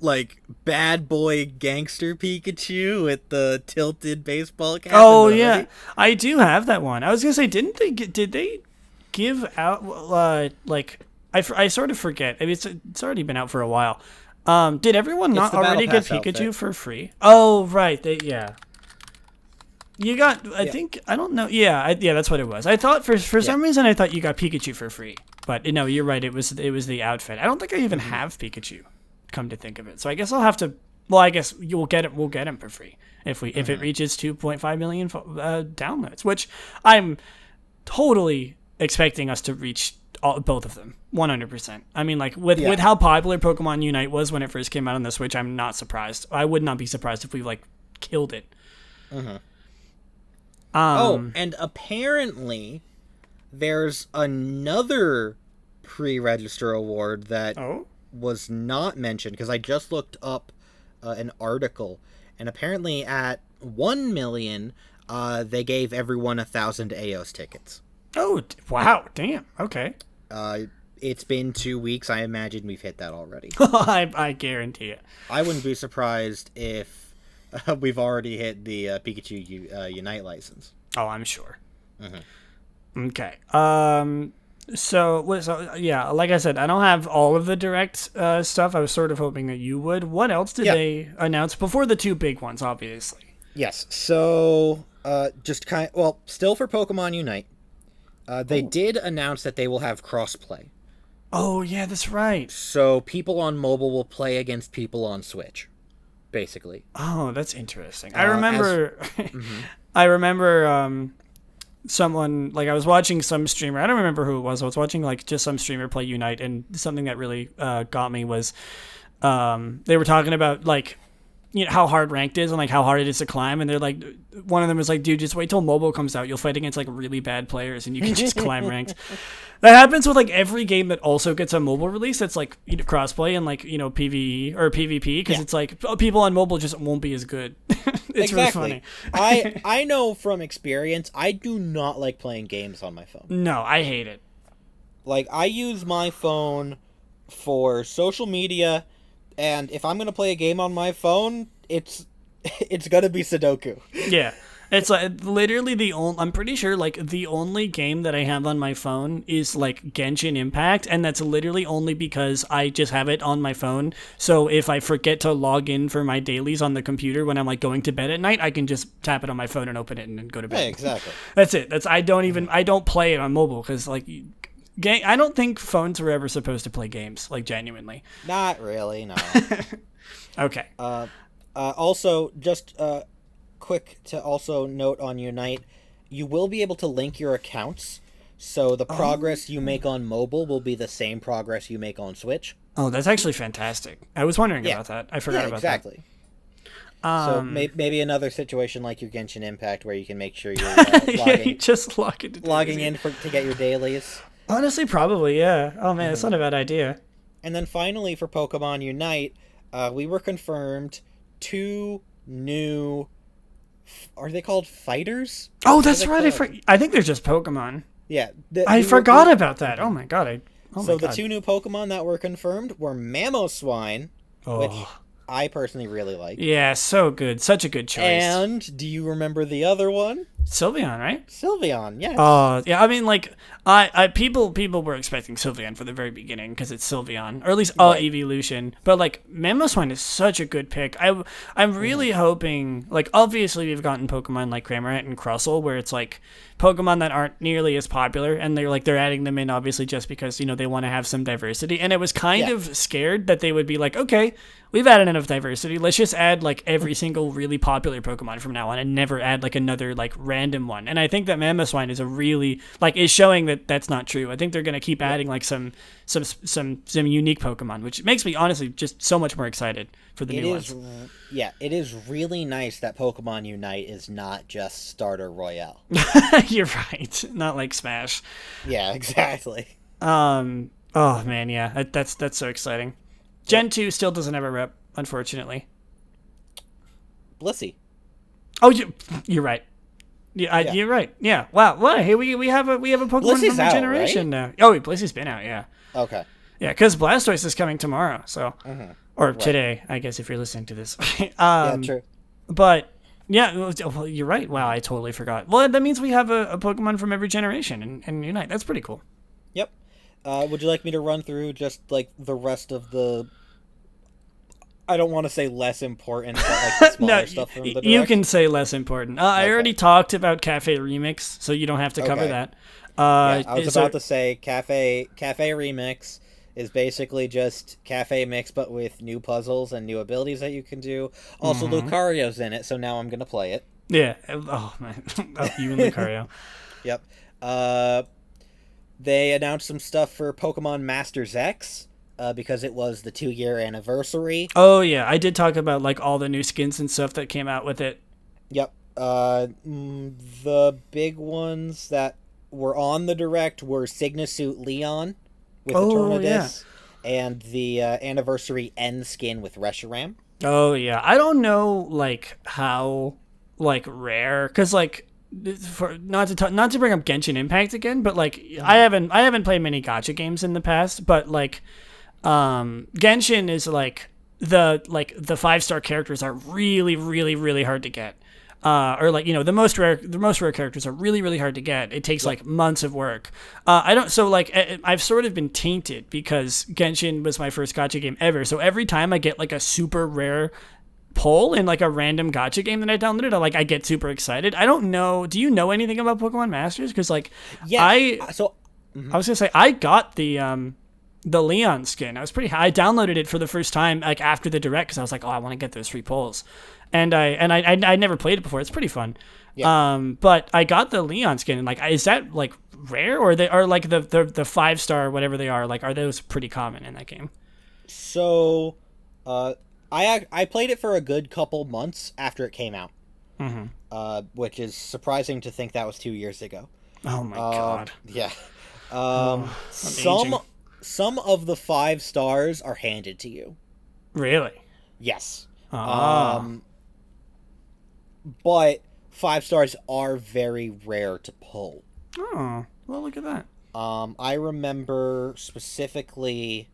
like bad boy gangster Pikachu with the tilted baseball cap?
Oh yeah, I do have that one. I was gonna say, did they give out like I sort of forget. I mean, it's already been out for a while. Did everyone not already get Pikachu outfit for free? Oh right, you got, I think, I don't know. Yeah, that's what it was. I thought for some reason I thought you got Pikachu for free, but no, you're right. It was the outfit. I don't think I even have Pikachu, come to think of it. So I guess I'll have to. Well, I guess we'll get him for free if it reaches 2.5 million downloads, which I'm totally expecting us to reach both of them 100%. I mean, like with how popular Pokemon Unite was when it first came out on the Switch, I'm not surprised. I would not be surprised if we like killed it.
Mm-hmm. And apparently there's another pre-register award that was not mentioned, because I just looked up an article, and apparently at 1 million, they gave everyone 1,000 AOS tickets.
Oh, wow. Damn. Okay.
It's been 2 weeks. I imagine we've hit that already.
I guarantee it.
I wouldn't be surprised if we've already hit the Pikachu Unite license.
Oh, I'm sure.
Mm-hmm.
Okay. So yeah, like I said, I don't have all of the Direct stuff. I was sort of hoping that you would. What else did they announce before the two big ones, obviously?
Yes. So still for Pokemon Unite, they did announce that they will have crossplay.
Oh, yeah, that's right.
So people on mobile will play against people on Switch, basically.
Oh, that's interesting. I remember... I remember someone, like I was watching some streamer, I don't remember who it was, I was watching like just some streamer play Unite, and something that really got me was they were talking about like you know, how hard ranked is and like how hard it is to climb, and they're like, one of them was like, dude, just wait till mobile comes out, you'll fight against like really bad players and you can just climb ranked. That happens with like every game that also gets a mobile release that's like, you know, crossplay and like, you know, PvE or PvP, because it's like people on mobile just won't be as good. It's
exactly.
really funny.
I know from experience, I do not like playing games on my phone.
No, I hate it.
Like, I use my phone for social media, and if I'm going to play a game on my phone, it's going to be Sudoku.
Yeah. It's like literally I'm pretty sure like the only game that I have on my phone is like Genshin Impact, and that's literally only because I just have it on my phone. So if I forget to log in for my dailies on the computer when I'm like going to bed at night, I can just tap it on my phone and open it and then go to bed.
Yeah, exactly.
That's it. I don't play it on mobile because like I don't think phones were ever supposed to play games, like genuinely.
Not really, no.
Okay.
Also, just quick to also note on Unite, you will be able to link your accounts, so the progress you make on mobile will be the same progress you make on Switch.
Oh, that's actually fantastic. I was wondering about that. I forgot about
exactly.
that.
So maybe another situation like your Genshin Impact where you can make sure you're logging,
just logging
in to get your dailies.
Honestly, probably, yeah. Oh man, that's not a bad idea.
And then finally for Pokemon Unite, we were confirmed 2 new... Are they called fighters?
Oh, that's right. I think they're just Pokemon.
Yeah.
I forgot about that. Oh my god.
The 2 new Pokemon that were confirmed were Mamoswine, which I personally really like.
Yeah, so good. Such a good choice.
And do you remember the other one?
Sylveon, right?
Sylveon, yes.
Yeah. I mean, like, people were expecting Sylveon for the very beginning because it's Sylveon, or at least evolution. But like, Mamoswine is such a good pick. I'm really hoping, like, obviously we've gotten Pokemon like Cramorant and Crustle where it's like Pokemon that aren't nearly as popular, and they're adding them in obviously just because, you know, they want to have some diversity. And it was kind of scared that they would be like, okay, we've added enough diversity, let's just add like every single really popular Pokemon from now on and never add like another like random one. And I think that Mamoswine is is showing that that's not true. I think they're going to keep adding like some unique Pokemon, which makes me honestly just so much more excited for the new ones.
Yeah, it is really nice that Pokemon Unite is not just Starter Royale.
You're right. Not like Smash.
Yeah, exactly.
Oh man, yeah. That's so exciting. Gen 2 still doesn't have a rep, unfortunately.
Blissey.
Oh, you're right. Yeah, you're right. Yeah. Wow. Well, hey, we have a Pokemon
Blissey's
from a generation now. Oh, Blissey's been out. Yeah.
Okay.
Yeah, because Blastoise is coming tomorrow. So, or today, I guess, if you're listening to this.
Yeah, true.
But yeah, well, you're right. Wow, I totally forgot. Well, that means we have a Pokemon from every generation in Unite. That's pretty cool.
Yep. Would you like me to run through just like the rest of the? I don't want to say less important, but like the smaller stuff from the direct.
You can say less important. I already talked about Cafe Remix, so you don't have to cover that.
I was about to say Cafe Remix is basically just Cafe Mix, but with new puzzles and new abilities that you can do. Also, Lucario's in it, so now I'm gonna play it.
Yeah. Oh man, you and Lucario.
Yep. They announced some stuff for Pokemon Masters X. Because it was the 2-year anniversary.
Oh yeah, I did talk about like all the new skins and stuff that came out with it.
Yep. The big ones that were on the direct were Signasuit Leon with Eternatus and the anniversary N skin with Reshiram.
Oh yeah, I don't know like how like rare, because like for not to bring up Genshin Impact again, but like I haven't played many gacha games in the past, but like. Genshin is like the 5-star characters are really, really, really hard to get. Or like, you know, the most rare characters are really, really hard to get. It takes like months of work. I've sort of been tainted because Genshin was my first gacha game ever. So every time I get like a super rare pull in like a random gacha game that I downloaded, I get super excited. I don't know. Do you know anything about Pokemon Masters? Because like, I was gonna say I got the Leon skin. I was pretty high. I downloaded it for the first time like after the direct because I was like, oh, I want to get those free pulls, and I never played it before. It's pretty fun. Yeah. But I got the Leon skin, and like, is that like rare, or they are like the 5-star whatever they are? Like, are those pretty common in that game?
So, I played it for a good couple months after it came out, which is surprising to think that was 2 years ago.
Oh my god.
Yeah.
Aging.
Some of the 5 stars are handed to you.
Really?
Yes.
Ah.
But 5 stars are very rare to pull.
Oh, well, look at that.
I remember specifically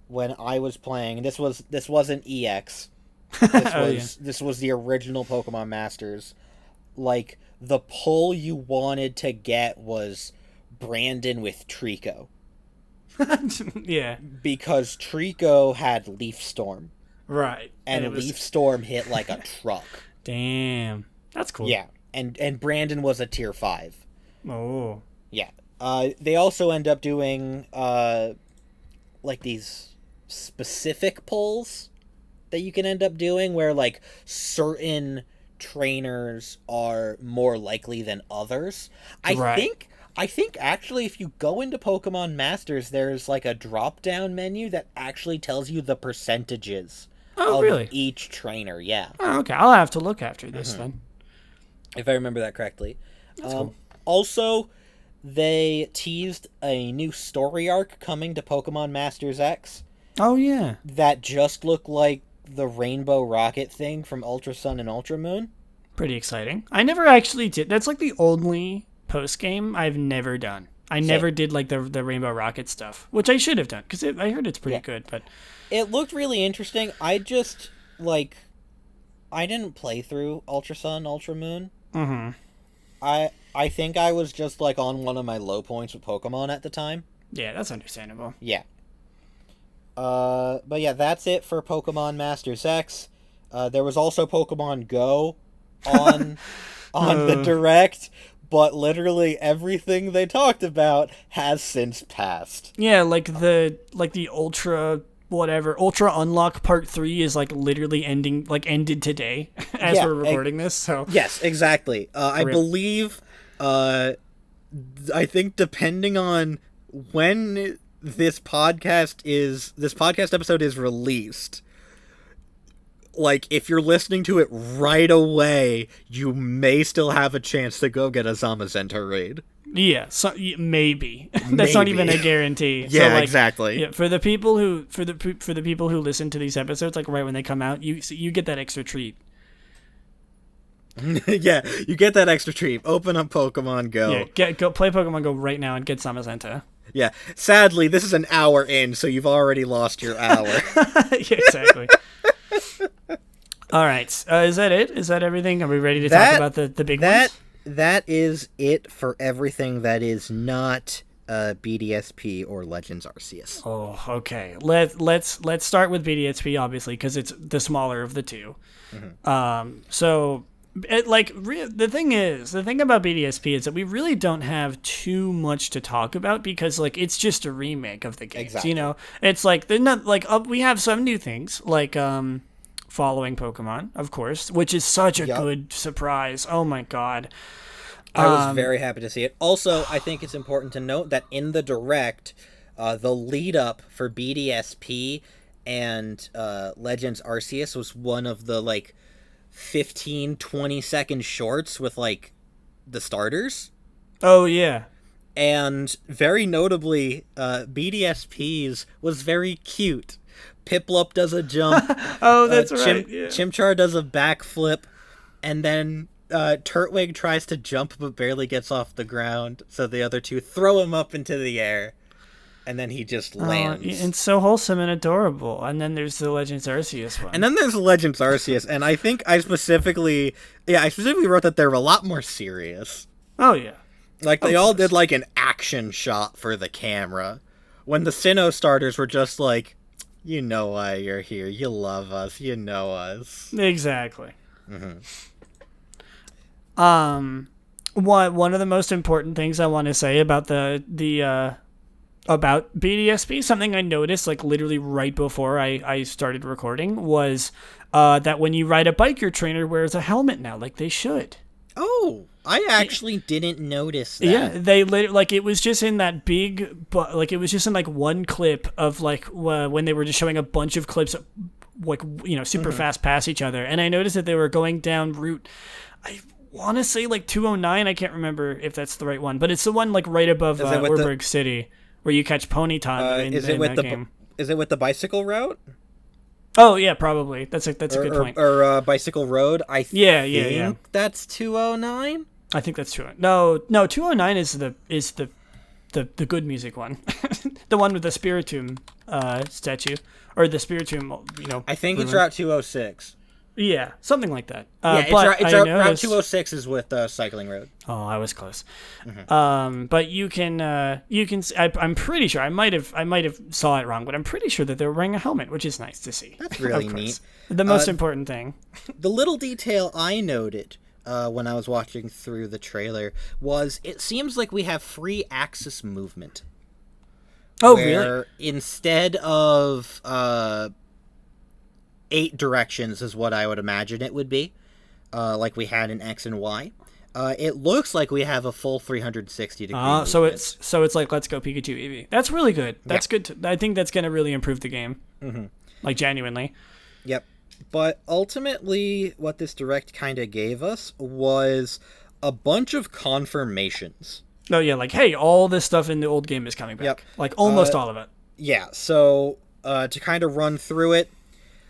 when I was playing. This wasn't EX. This was the original Pokemon Masters. Like, the pull you wanted to get was Brandon with Trico.
Yeah.
Because Trico had Leaf Storm.
Right.
And Leaf Storm hit like a truck.
Damn. That's cool.
Yeah. And Brandon was a tier 5.
Oh.
Yeah. They also end up doing like these specific pulls that you can end up doing where like certain trainers are more likely than others. I think actually if you go into Pokemon Masters, there's like a drop-down menu that actually tells you the percentages of
really?
each trainer. Yeah.
Oh, okay. I'll have to look after this then.
If I remember that correctly.
That's cool.
Also, they teased a new story arc coming to Pokemon Masters X.
Oh, yeah.
That just looked like the Rainbow Rocket thing from Ultra Sun and Ultra Moon.
Pretty exciting. I never actually did. That's like the only post-game I've never done. I never did like the Rainbow Rocket stuff, which I should have done because I heard it's pretty good. But
it looked really interesting. I just, like, I didn't play through Ultra Sun, Ultra Moon.
Mm-hmm.
I think I was just, like, on one of my low points with Pokemon at the time.
Yeah, that's understandable.
Yeah. But yeah, that's it for Pokemon Masters X. There was also Pokemon Go on the Direct, but literally everything they talked about has since passed.
Yeah, like the Ultra Unlock Part 3 is like literally ended today as we're recording this. So
yes, exactly. I believe I think depending on when this podcast episode is released, like, if you're listening to it right away, you may still have a chance to go get a Zamazenta raid.
Yeah, so maybe. That's not even a guarantee.
Yeah,
so, like,
exactly.
Yeah, for the people who listen to these episodes, like right when they come out, you get that extra treat.
Yeah, you get that extra treat. Open up Pokemon Go.
Yeah, go play Pokemon Go right now and get Zamazenta.
Yeah, sadly, this is an hour in, so you've already lost your hour.
Yeah, exactly. All right, is that it? Is that everything? Are we ready to talk about the big ones?
That is it for everything that is not BDSP or Legends Arceus.
Oh, okay. Let's start with BDSP, obviously, because it's the smaller of the two. Mm-hmm. The thing about BDSP is that we really don't have too much to talk about because like it's just a remake of the games.
Exactly.
You know, it's like they're not like we have some new things like following Pokemon, of course, which is such a good surprise. Oh my god.
I was very happy to see it. Also, I think it's important to note that in the Direct, the lead up for BDSP and Legends Arceus was one of the like 15-20 second shorts with like the starters.
Oh yeah.
And very notably, BDSP's was very cute. Piplup does a jump.
Oh, that's right. Yeah.
Chimchar does a backflip, and then Turtwig tries to jump but barely gets off the ground, so the other two throw him up into the air, and then he just lands.
It's so wholesome and adorable. And then there's the Legends Arceus one.
And then there's the Legends Arceus, and I think I specifically wrote that they're a lot more serious.
Oh, yeah.
Like, they all did, like, an action shot for the camera, when the Sinnoh starters were just like, you know why you're here. You love us. You know us.
Exactly.
Mm-hmm.
One of the most important things I want to say about about BDSP, something I noticed like literally right before I started recording, was that when you ride a bike, your trainer wears a helmet now, like they should.
Oh, I actually didn't notice that.
Yeah, they like it was just in that big, like it was just in like one clip of like when they were just showing a bunch of clips super fast past each other. And I noticed that they were going down route, I want to say like 209. I can't remember if that's the right one, but it's the one like right above Orberg City where you catch Ponyta in that game.
Is it with the bicycle route?
Oh yeah, probably. That's a good point.
Or bicycle road. I think that's 209.
I think that's 209. No, 209 is the good music one, the one with the Spiritomb statue or the Spiritomb.
I think it's Route 206.
Yeah, something like that.
Route 206 is with Cycling Road.
Oh, I was close. But you can. I'm pretty sure I might have saw it wrong, but I'm pretty sure that they were wearing a helmet, which is nice to see.
That's really neat.
The most important thing.
The little detail I noted when I was watching through the trailer was it seems like we have free axis movement.
Oh, really?
Instead of 8 directions is what I would imagine it would be, like we had in X and Y. It looks like we have a full 360 degree.
So it's like Let's Go Pikachu Eevee. That's really good. That's good. I think that's going to really improve the game. Like genuinely.
Yep. But ultimately, what this Direct kind of gave us was a bunch of confirmations.
Oh yeah, like hey, all this stuff in the old game is coming back.
Yep.
Like almost all of it.
Yeah. So to kind of run through it.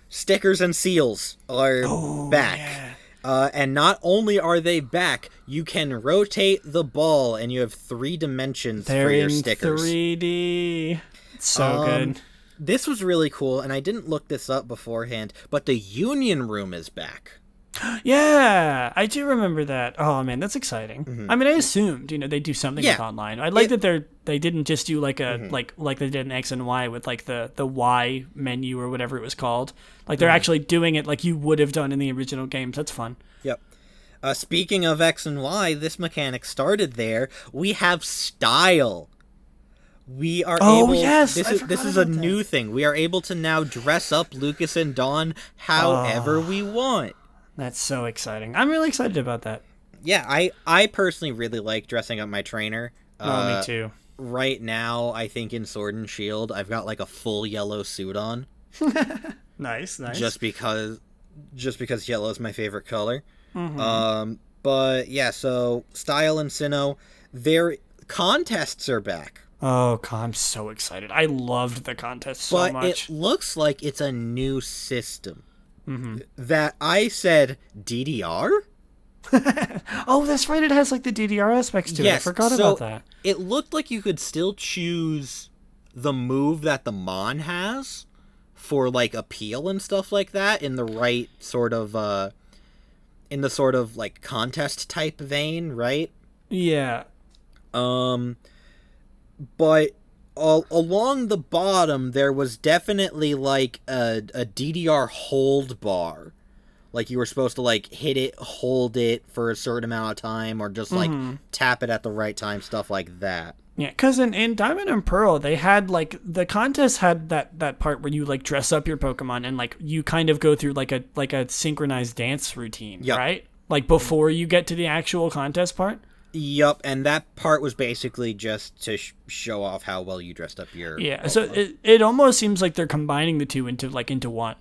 Stickers and seals are back. Yeah. And not only are they back, you can rotate the ball, and you have 3 dimensions for your stickers.
3D. It's so good.
This was really cool, and I didn't look this up beforehand, but the Union Room is back.
Yeah, I do remember that. Oh man, that's exciting. I mean, I assumed they do something with online. I like that they didn't just do like a like they did in X and Y with like the Y menu or whatever it was called. Like they're actually doing it like you would have done in the original games. That's fun.
Yep. Speaking of X and Y, this mechanic started there. We have style. We are able.
Yes,
this is a new thing. We are able to now dress up Lucas and Dawn however we want.
That's so exciting. I'm really excited about that.
Yeah, I personally really like dressing up my trainer.
Me too.
Right now, I think in Sword and Shield, I've got like a full yellow suit on.
Nice.
Just because yellow is my favorite color. But yeah, so Style and Sinnoh, their contests are back.
Oh, I'm so excited. I loved the contest so much.
But it looks like it's a new system. That I said DDR?
Oh, that's right. It has like the DDR aspects to it. I forgot about that.
It looked like you could still choose the move that the Mon has for like appeal and stuff like that in the right sort of like contest type vein, right?
Yeah.
But along the bottom, there was definitely like a DDR hold bar. Like you were supposed to like hit it, hold it for a certain amount of time, or just like tap it at the right time, stuff like that.
Yeah, because in Diamond and Pearl, they had like the contest had that part where you like dress up your Pokemon and like you kind of go through like a synchronized dance routine, right? Like before you get to the actual contest part.
Yup, and that part was basically just to show off how well you dressed up your Pokemon.
So it almost seems like they're combining the two into one.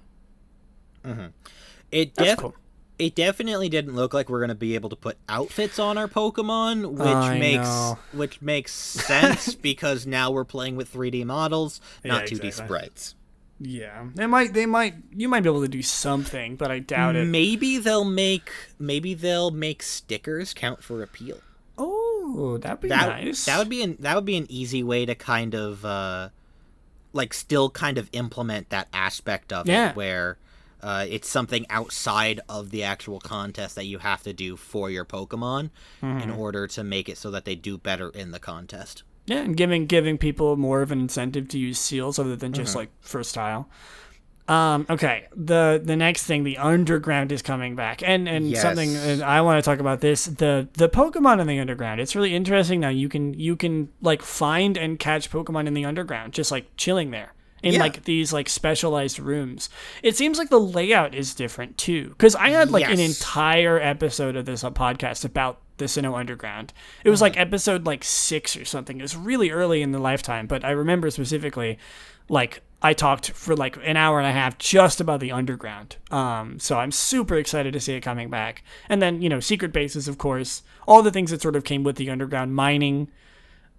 That's cool.
It definitely didn't look like we're going to be able to put outfits on our Pokemon, which makes sense because now we're playing with 3D models, not 2D sprites.
Yeah, you might be able to do something, but I doubt it.
Maybe they'll make stickers count for appeal.
Oh, that'd be nice.
That would be an easy way to kind of still kind of implement that aspect of it where it's something outside of the actual contest that you have to do for your Pokemon in order to make it so that they do better in the contest.
Yeah, and giving people more of an incentive to use seals other than just like for style. Okay, the next thing, the Underground is coming back, and yes. Something I want to talk about this. The Pokemon in the Underground. It's really interesting now. You can like find and catch Pokemon in the Underground, just like chilling there in like these like specialized rooms. It seems like the layout is different too, because I had like an entire episode of this podcast about the Sinnoh Underground. It was like episode like 6 or something. It was really early in the lifetime, but I remember specifically like I talked for like an hour and a half just about the underground. So I'm super excited to see it coming back. And then, you know, secret bases, of course, all the things that sort of came with the underground, mining,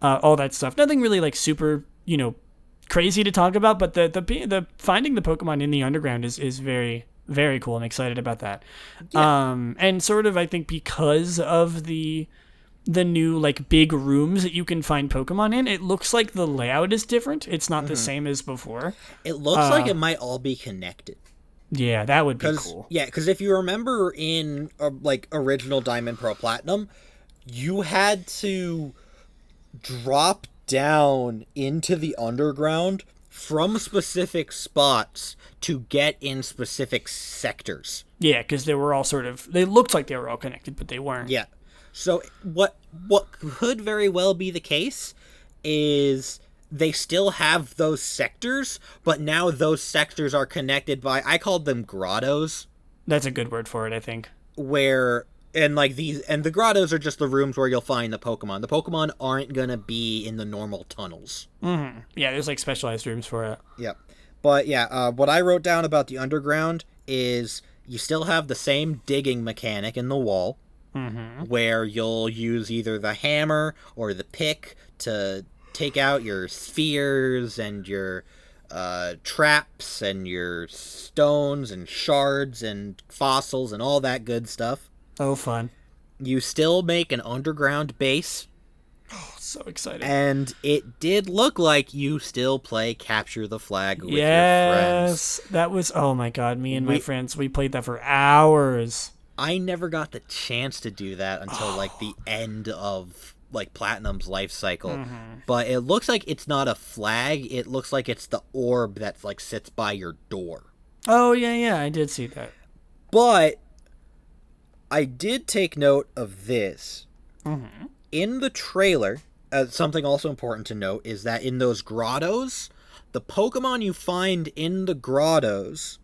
all that stuff. Nothing really like super, you know, crazy to talk about, but the finding the Pokemon in the underground is very, very cool. I'm excited about that. Yeah. And sort of, I think because of the new like big rooms that you can find Pokemon in, it looks like the layout is different. It's not the same as before.
It looks like it might all be connected.
Yeah, that would be cool.
Yeah, because if you remember in like original Diamond Pearl Platinum, you had to drop down into the underground from specific spots to get in specific sectors.
Yeah, because they were all they looked like they were all connected, but they weren't.
Yeah. So what could very well be the case is they still have those sectors, but now those sectors are connected by, I called them grottos.
That's a good word for it, I think.
The grottos are just the rooms where you'll find the Pokemon. The Pokemon aren't going to be in the normal tunnels.
Mm-hmm. Yeah, there's like specialized rooms for it.
Yep. But yeah, what I wrote down about the underground is you still have the same digging mechanic in the wall. Mm-hmm. Where you'll use either the hammer or the pick to take out your spheres and your traps and your stones and shards and fossils and all that good stuff.
Oh, fun.
You still make an underground base.
Oh, so excited.
And it did look like you still play Capture the Flag with your friends.
Yes, that was, oh my god, me and my friends, we played that for hours.
I never got the chance to do that until like the end of like Platinum's life cycle. Mm-hmm. But it looks like it's not a flag. It looks like it's the orb that like sits by your door.
Oh yeah, I did see that.
But I did take note of this.
Mm-hmm.
In the trailer, something also important to note is that in those grottos, the Pokemon you find in the grottos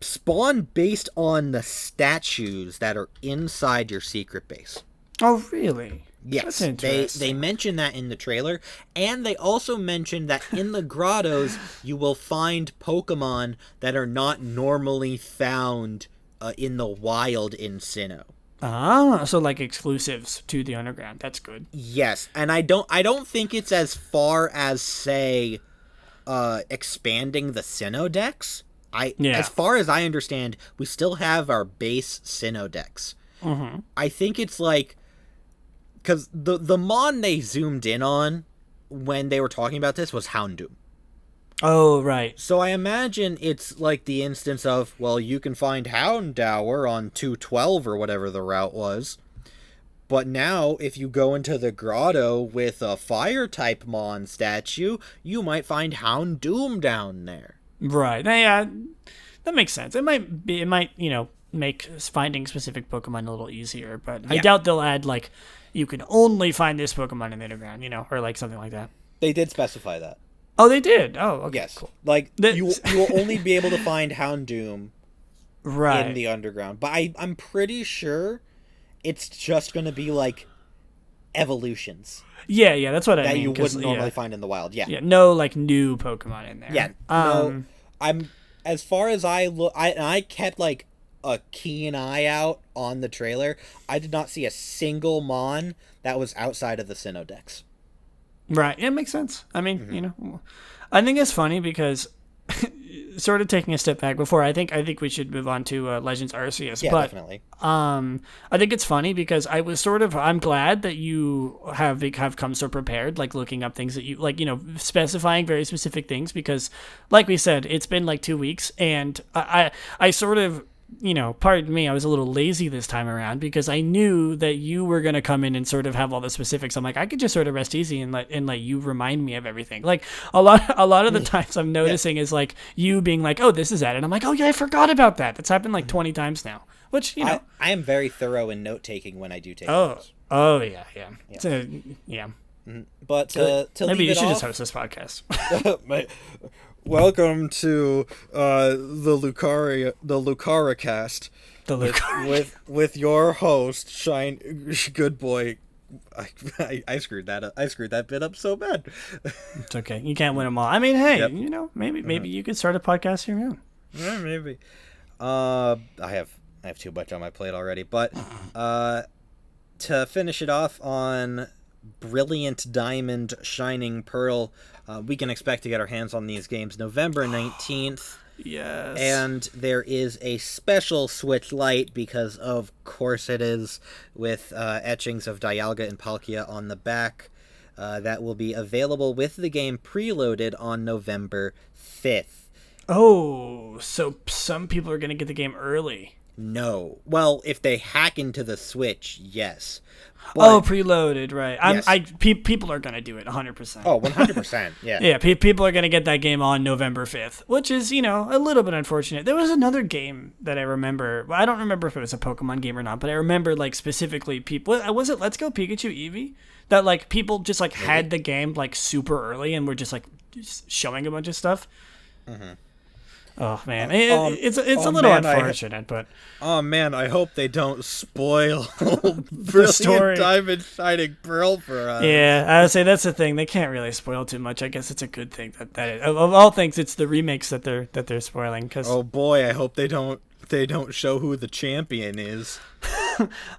spawn based on the statues that are inside your secret base.
Oh, really?
Yes. That's interesting. They mention that in the trailer, and they also mention that in the grottos you will find Pokemon that are not normally found in the wild in Sinnoh.
Ah, so like exclusives to the underground. That's good.
Yes, and I don't think it's as far as say expanding the Sinnoh Dex. As far as I understand, we still have our base Sinnoh Dex. Mm-hmm. I think it's like, because the Mon they zoomed in on when they were talking about this was Houndoom.
Oh, right.
So I imagine it's like the instance of, well, you can find Houndour on 212 or whatever the route was. But now, if you go into the grotto with a Fire-type Mon statue, you might find Houndoom down there.
Right. Yeah, that makes sense. It might, you know, make finding specific Pokemon a little easier, but yeah. I doubt they'll add, like, you can only find this Pokemon in the underground, you know, or, like, something like that.
They did specify that.
Oh, they did? Oh, okay.
Yes. Cool. Like, you will only be able to find Houndoom in the underground. But I'm pretty sure it's just going to be, like, evolutions.
Yeah, that's what I mean.
That you wouldn't normally find in the wild, yeah.
Yeah, no, like, new Pokemon in there.
Yeah, no, as far as I look, I kept, like, a keen eye out on the trailer. I did not see a single Mon that was outside of the Sinnoh Dex.
Right, it makes sense. I mean, you know, I think it's funny because sort of taking a step back before, I think we should move on to Legends Arceus.
Yeah,
but,
definitely.
I think it's funny because I'm glad that you have come so prepared, like looking up things that you like, you know, specifying very specific things because, like we said, it's been like 2 weeks, and I sort of, you know, pardon me, I was a little lazy this time around because I knew that you were going to come in and sort of have all the specifics. I'm like, I could just sort of rest easy and let you remind me of everything. Like a lot of the times I'm noticing is like you being like, oh, this is that. And I'm like, oh yeah, I forgot about that. That's happened like 20 times now, which, you know,
I am very thorough in note taking when I do take
notes. Oh yeah. So, yeah.
But to
maybe you should
off,
just host this podcast.
Welcome to the Lucaria cast.
The Lucaria.
with your host, Good Boy I screwed that up. I screwed that bit up so bad.
It's okay. You can't win them all. I mean, hey,
Yep.
maybe you could start a podcast here. Yeah.
Yeah, maybe. I have too much on my plate already, but to finish it off on Brilliant Diamond, Shining Pearl, we can expect to get our hands on these games November 19th.
Yes.
And there is a special Switch Lite, because of course it is, with etchings of Dialga and Palkia on the back. That will be available with the game preloaded on November 5th.
Oh, so some people are going to get the game early.
No. Well, if they hack into the Switch, yes. But,
preloaded, right.
Yes.
People are going to do it 100%.
Oh, 100%, yeah.
Yeah, people are going to get that game on November 5th, which is, a little bit unfortunate. There was another game that I remember. I don't remember if it was a Pokemon game or not, but I remember, specifically people... Was it Let's Go Pikachu Eevee? That, people just, had the game, super early and were just showing a bunch of stuff. Mm-hmm. Oh, man. It's a little unfortunate, but...
Oh, man, I hope they don't spoil Brilliant Diamond Shining Pearl for us.
Yeah, I would say that's the thing. They can't really spoil too much. I guess it's a good thing that of all things, it's the remakes that they're spoiling.
Oh, boy, I hope they don't show who the champion is.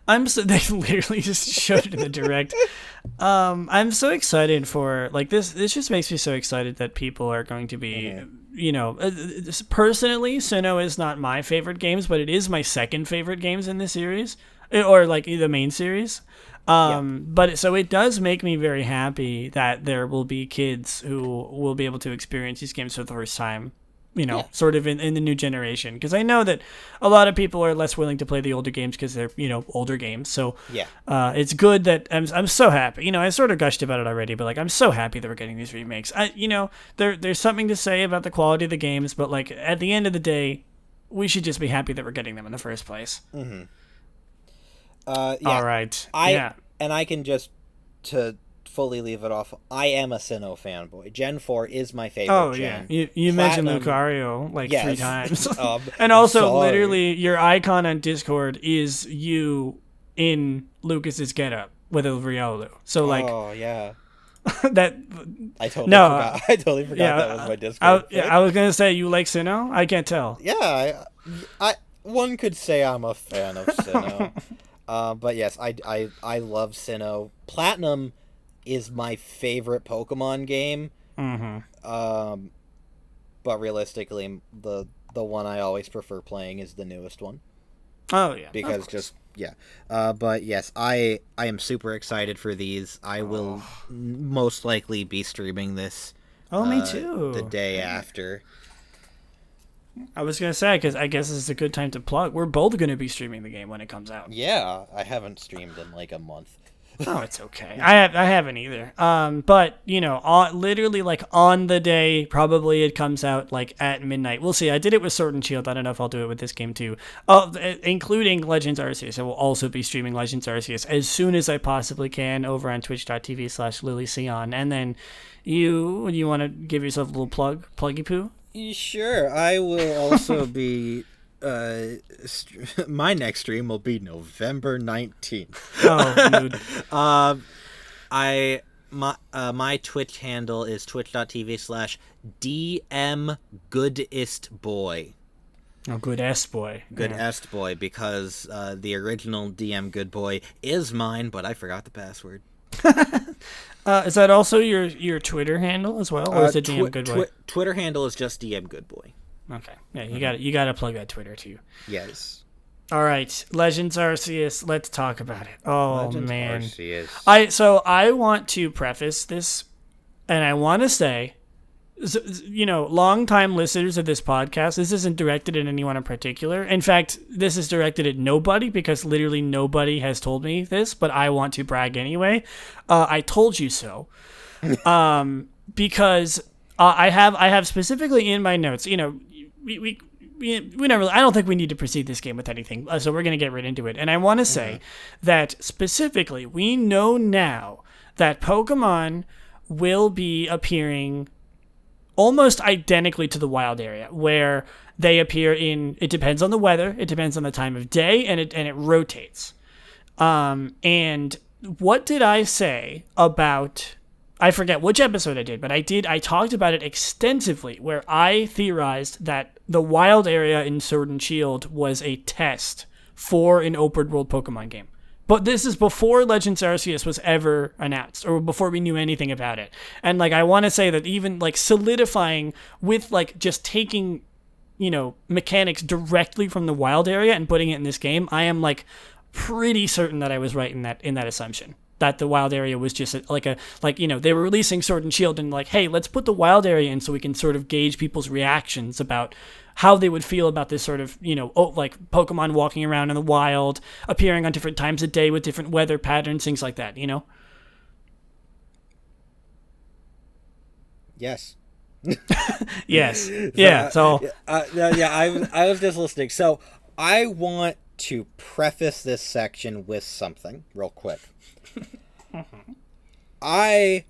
They literally just showed it in the direct. I'm so excited for this. This just makes me so excited that people are going to be, personally, Sinnoh is not my favorite games, but it is my second favorite games in the series, or the main series. But so it does make me very happy that there will be kids who will be able to experience these games for the first time. Sort of in the new generation. Because I know that a lot of people are less willing to play the older games because they're, older games. So it's good that I'm so happy. I sort of gushed about it already, but I'm so happy that we're getting these remakes. There's something to say about the quality of the games, but at the end of the day, we should just be happy that we're getting them in the first place.
Mm-hmm.
All right.
And I can just, to fully leave it off, I am a Sinnoh fanboy. Gen 4 is my favorite gen.
Yeah. You mentioned Lucario 3 times. And also,
sorry.
Literally, your icon on Discord is you in Lucas's getup with a Riolu. So,
oh, yeah.
that...
I totally forgot that was my Discord.
I was going to say, you like Sinnoh? I can't tell.
Yeah, I one could say I'm a fan of Sinnoh. But yes, I love Sinnoh. Platinum is my favorite Pokemon game.
Mm-hmm.
But realistically, the one I always prefer playing is the newest one.
Oh yeah,
because but yes, I am super excited for these. I will most likely be streaming this.
Oh, me too.
The day after.
I was gonna say, because I guess this is a good time to plug. We're both gonna be streaming the game when it comes out.
Yeah, I haven't streamed in a month.
Oh, it's okay. I haven't either. But literally on the day, probably it comes out at midnight. We'll see. I did it with Sword and Shield. I don't know if I'll do it with this game too. Including Legends Arceus. I will also be streaming Legends Arceus as soon as I possibly can over on twitch.tv/Lillieceon. And then you want to give yourself a little pluggy poo?
Sure. I will also be. My next stream will be November 19th.
Oh, dude.
My Twitch handle is twitch.tv/DMGoodBoy.
Oh, Goodestboy.
Goodestboy, because the original DMGoodBoy is mine, but I forgot the password.
Is that also your Twitter handle as well, or is it DMGoodBoy?
Twitter handle is just DMGoodBoy.
Okay. Yeah, you got to plug that Twitter too.
Yes.
All right, Legends Arceus. Let's talk about it. Oh,
Legends
man.
Arceus.
So I want to preface this, and I want to say, long-time listeners of this podcast, this isn't directed at anyone in particular. In fact, this is directed at nobody, because literally nobody has told me this, but I want to brag anyway. I told you so. Because I have specifically in my notes, we never. I don't think we need to proceed this game with anything, so we're going to get right into it. And I want to say that specifically, we know now that Pokemon will be appearing almost identically to the wild area, where they appear in. It depends on the weather, it depends on the time of day, and it rotates. And what did I say about, I forget which episode I did, but I talked about it extensively, where I theorized that the wild area in Sword and Shield was a test for an open world Pokemon game. But this is before Legends Arceus was ever announced, or before we knew anything about it. And like, I want to say that even like solidifying with like just taking, mechanics directly from the wild area and putting it in this game, I am like pretty certain that I was right in that assumption. That the wild area was just they were releasing Sword and Shield and like, hey, let's put the wild area in so we can sort of gauge people's reactions about how they would feel about this sort of, like Pokemon walking around in the wild, appearing on different times of day with different weather patterns, things like that,
Yes.
Yes. Yeah. So.
I was just listening. So I want to preface this section with something real quick. I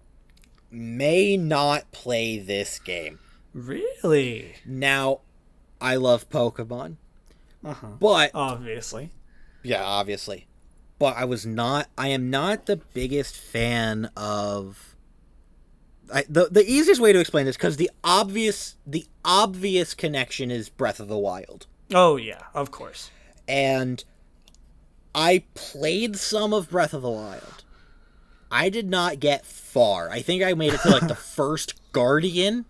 may not play this game.
Really?
Now, I love Pokemon. But
obviously.
Yeah, obviously. But I am not the biggest fan of the easiest way to explain this, because the obvious connection is Breath of the Wild.
Oh yeah, of course.
And I played some of Breath of the Wild. I did not get far. I think I made it to like the first Guardian.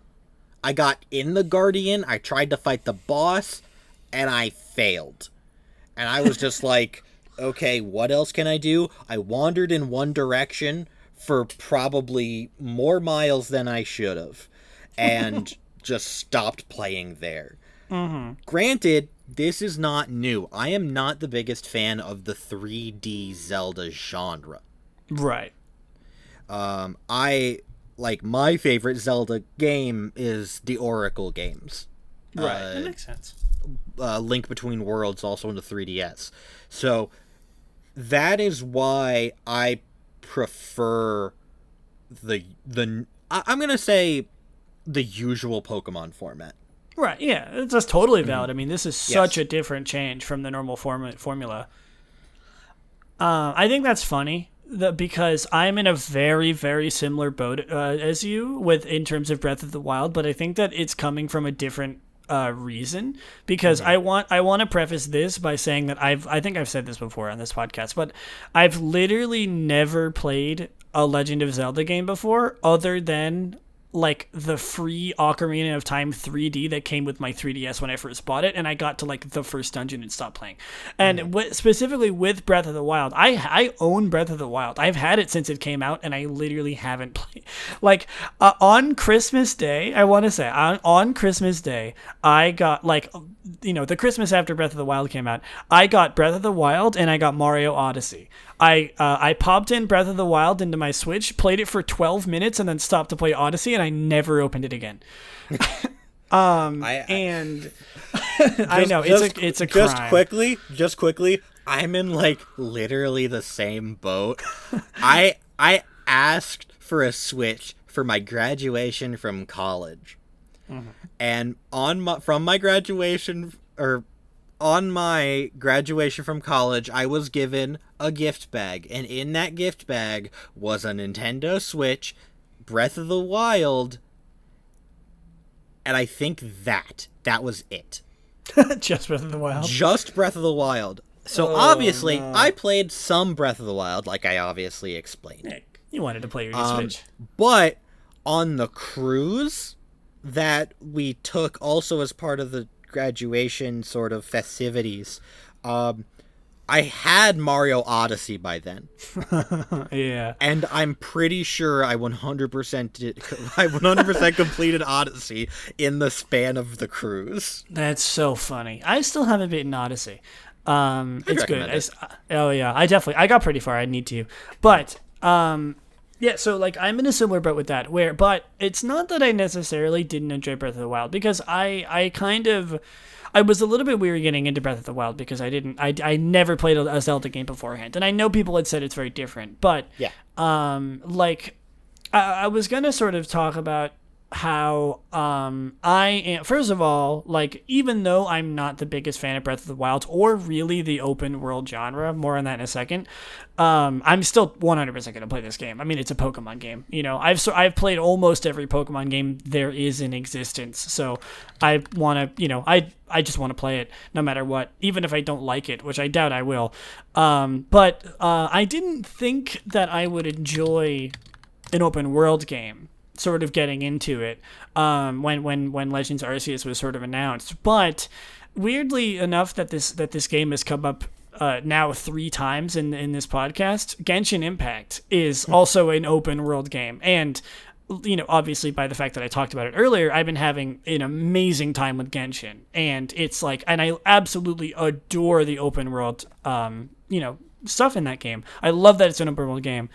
I got in the Guardian, I tried to fight the boss, and I failed. And I was just like, okay, what else can I do? I wandered in one direction for probably more miles than I should have, and just stopped playing there.
Mm-hmm.
Granted, this is not new. I am not the biggest fan of the 3D Zelda genre.
Right.
My favorite Zelda game is the Oracle games.
Right, that makes sense.
Link Between Worlds, also in the 3DS. So that is why I prefer I'm gonna say the usual Pokemon format.
Right, yeah, that's totally valid. I mean, this is such a different change from the normal formula. I think that's funny, because I'm in a very, very similar boat as you in terms of Breath of the Wild, but I think that it's coming from a different reason, because I want to preface this by saying that I think I've said this before on this podcast, but I've literally never played a Legend of Zelda game before, other than like the free Ocarina of Time 3D that came with my 3DS when I first bought it, and I got to like the first dungeon and stopped playing. And specifically with Breath of the Wild, I own Breath of the Wild. I've had it since it came out, and I literally haven't played. Like on Christmas Day, I want to say on Christmas Day, I got the Christmas after Breath of the Wild came out, I got Breath of the Wild and I got Mario Odyssey. I popped in Breath of the Wild into my Switch, played it for 12 minutes, and then stopped to play Odyssey, and I never opened it again. I know it's a crime.
Just quickly, I'm in like literally the same boat. I asked for a Switch for my graduation from college, and on my graduation from college, I was given a gift bag, and in that gift bag was a Nintendo Switch, Breath of the Wild, and I think that was it.
Just Breath of the Wild?
Just Breath of the Wild. So obviously, no. I played some Breath of the Wild, like I obviously explained.
Nick, you wanted to play your Switch.
But on the cruise that we took also as part of the graduation sort of festivities, I had Mario Odyssey by then.
Yeah.
And I'm pretty sure I 100% completed Odyssey in the span of the cruise.
That's so funny. I still haven't beaten Odyssey. It's good. I got pretty far. I need to. But yeah, so like I'm in a similar boat with that, but it's not that I necessarily didn't enjoy Breath of the Wild, because I was a little bit weary getting into Breath of the Wild, because I never played a Zelda game beforehand, and I know people had said it's very different, but yeah, I was gonna sort of talk about how I am. First of all, like, even though I'm not the biggest fan of Breath of the Wild or really the open world genre, more on that in a second, I'm still 100% going to play this game. I mean, it's a Pokemon game. You know, I've played almost every Pokemon game there is in existence, so I want to, you know, I just want to play it no matter what, even if I don't like it, which I doubt I will. But I didn't think that I would enjoy an open world game, sort of getting into it when Legends Arceus was sort of announced. But weirdly enough, that this game has come up now 3 times in this podcast. Genshin Impact is also an open world game, and you know, obviously by the fact that I talked about it earlier, I've been having an amazing time with Genshin, and it's like, and I absolutely adore the open world you know, stuff in that game. I love that it's an open world game,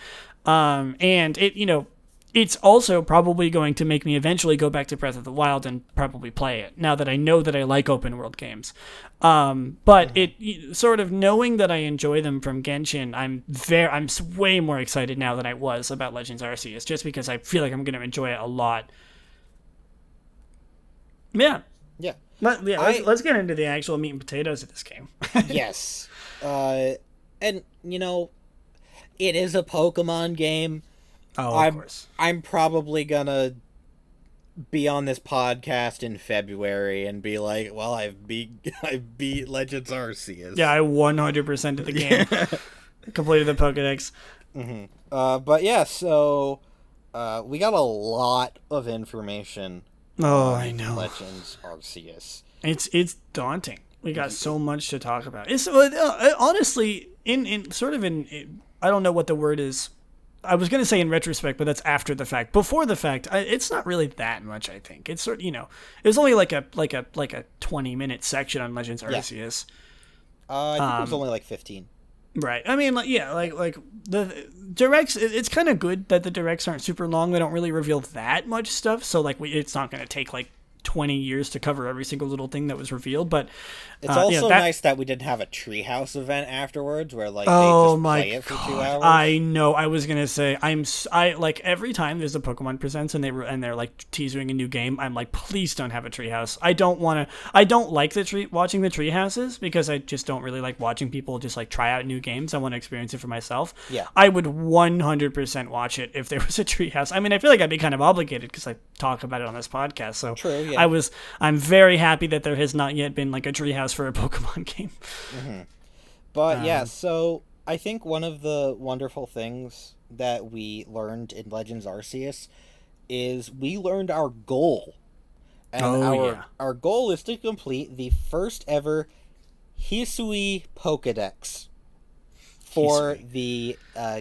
and it, you know, it's also probably going to make me eventually go back to Breath of the Wild and probably play it, now that I know that I like open world games. But it sort of knowing that I enjoy them from Genshin, I'm way more excited now than I was about Legends Arceus, just because I feel like I'm going to enjoy it a lot. Yeah.
Yeah.
Let's get into the actual meat and potatoes of this game.
Yes. And, you know, it is a Pokemon game.
Oh, of course.
I'm probably gonna be on this podcast in February and be like, well, I beat Legends Arceus.
Yeah, I 100% of the game. Completed the Pokedex.
Mm-hmm. But yeah, so we got a lot of information.
Oh, I know.
Legends Arceus.
It's daunting. We got so much to talk about. It's honestly in I don't know what the word is. I was going to say in retrospect, but that's after the fact. Before the fact, it's not really that much, I think. It's sort of, you know, it was only like a 20-minute section on Legends Arceus.
I think it was only like 15.
Right. I mean, like the directs, it's kind of good that the directs aren't super long. They don't really reveal that much stuff, so like it's not going to take like 20 years to cover every single little thing that was reveled, but
it's also nice that we didn't have a treehouse event afterwards where like they just play it for 2 hours.
I know. I was gonna say I like every time there's a Pokemon Presents and they're like teasing a new game, I'm like, please don't have a treehouse. I don't like watching the treehouses because I just don't really like watching people just like try out new games. I want to experience it for myself.
Yeah,
I would 100% watch it if there was a treehouse. I mean, I feel like I'd be kind of obligated because I talk about it on this podcast. So
true. Yeah.
I'm very happy that there has not yet been like a treehouse for a Pokemon game.
Mm-hmm. But yeah, so I think one of the wonderful things that we learned in Legends Arceus is we learned our goal. And our goal is to complete the first ever Hisui Pokedex for the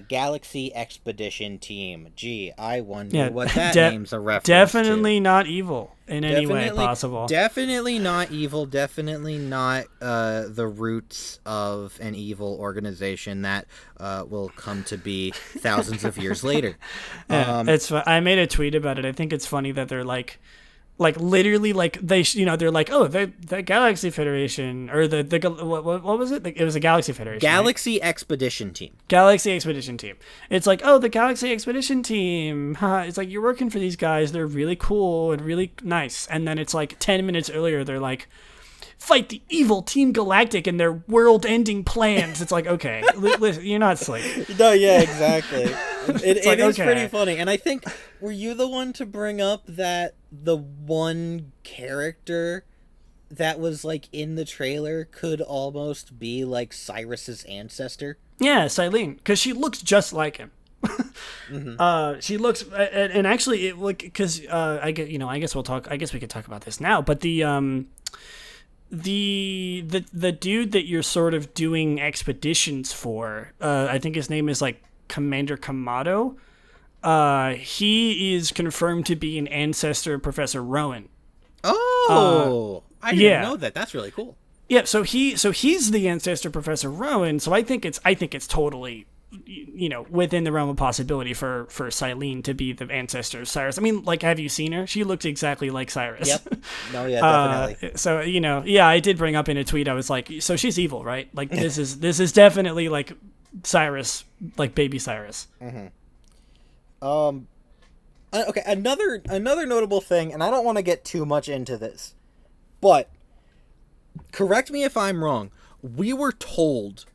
Galaxy Expedition Team. Gee, I wonder what that name's a reference
definitely
to.
Not evil in any way possible.
Definitely not evil. Definitely not the roots of an evil organization that will come to be thousands of years later.
Yeah, I made a tweet about it. I think it's funny that they're like literally like they're like, oh, the Galaxy Federation or the what was it? It was a Galaxy Federation.
Galaxy Expedition Team.
Galaxy Expedition Team. It's like, oh, the Galaxy Expedition Team. It's like, you're working for these guys. They're really cool and really nice. And then it's like 10 minutes earlier, they're like, fight the evil Team Galactic and their world-ending plans. It's like, okay, listen, you're not slick.
No, yeah, exactly. It
like,
is
okay.
pretty funny. And I think, were you the one to bring up that the one character that was like in the trailer could almost be like Cyrus's ancestor?
Yeah, Silene, because she looks just like him. Mm-hmm. She looks, and actually, it like because I guess we could talk about this now. But the dude that you're sort of doing expeditions for, I think his name is like Commander Kamado. He is confirmed to be an ancestor of Professor Rowan.
Oh, I didn't know that. That's really cool.
Yeah, so he's the ancestor of Professor Rowan. So I think it's totally, within the realm of possibility for Silene to be the ancestor of Cyrus. I mean, like, have you seen her? She looks exactly like Cyrus.
Yep. No, yeah, definitely.
So I did bring up in a tweet. I was like, so she's evil, right? Like, this is definitely like Cyrus, like baby Cyrus.
Mm-hmm. Okay, another notable thing, and I don't want to get too much into this, but correct me if I'm wrong. We were told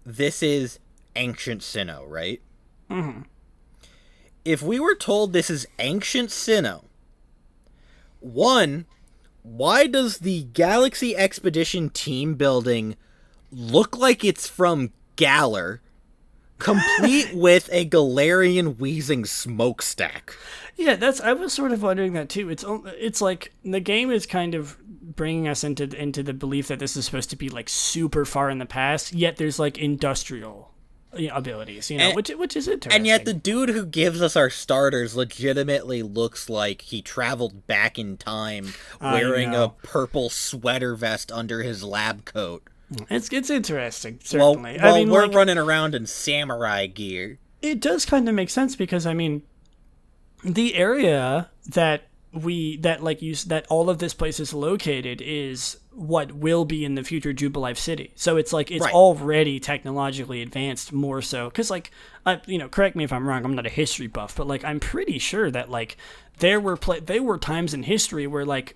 this is ancient Sinnoh, right?
Mm-hmm.
If we were told this is ancient Sinnoh, one, why does the Galaxy Expedition team building look like it's from Galar, complete with a Galarian wheezing smokestack?
Yeah, I was sort of wondering that too. It's like the game is kind of bringing us into the belief that this is supposed to be like super far in the past, yet there's like industrial abilities, which is interesting.
And yet the dude who gives us our starters legitimately looks like he traveled back in time wearing a purple sweater vest under his lab coat.
It's interesting, certainly.
While we're running around in samurai gear.
It does kind of make sense because, I mean, the area that all of this place is located is what will be in the future Jubilife City. So it's like it's already technologically advanced more so because correct me if I'm wrong, I'm not a history buff, but like I'm pretty sure that like there were times in history where like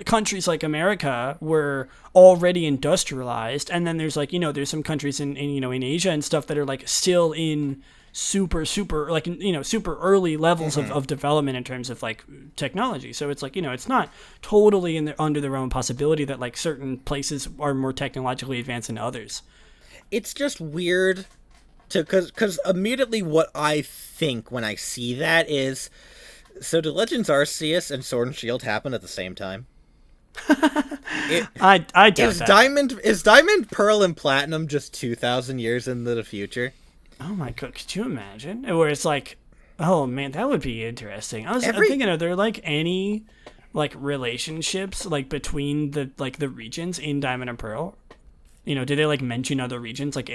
countries like America were already industrialized, and then there's like there's some countries in Asia and stuff that are like still in super like super early levels of development in terms of like technology. So it's like it's not totally under the realm of possibility that like certain places are more technologically advanced than others.
It's just weird because immediately what I think when I see that is, so do Legends Arceus and Sword and Shield happen at the same time?
I doubt that.
Is Diamond, Pearl, and Platinum just 2,000 years into the future?
Oh my god, could you imagine? Where it's like, oh man, that would be interesting. I'm thinking, are there like any like relationships like between the regions in Diamond and Pearl? Do they like mention other regions like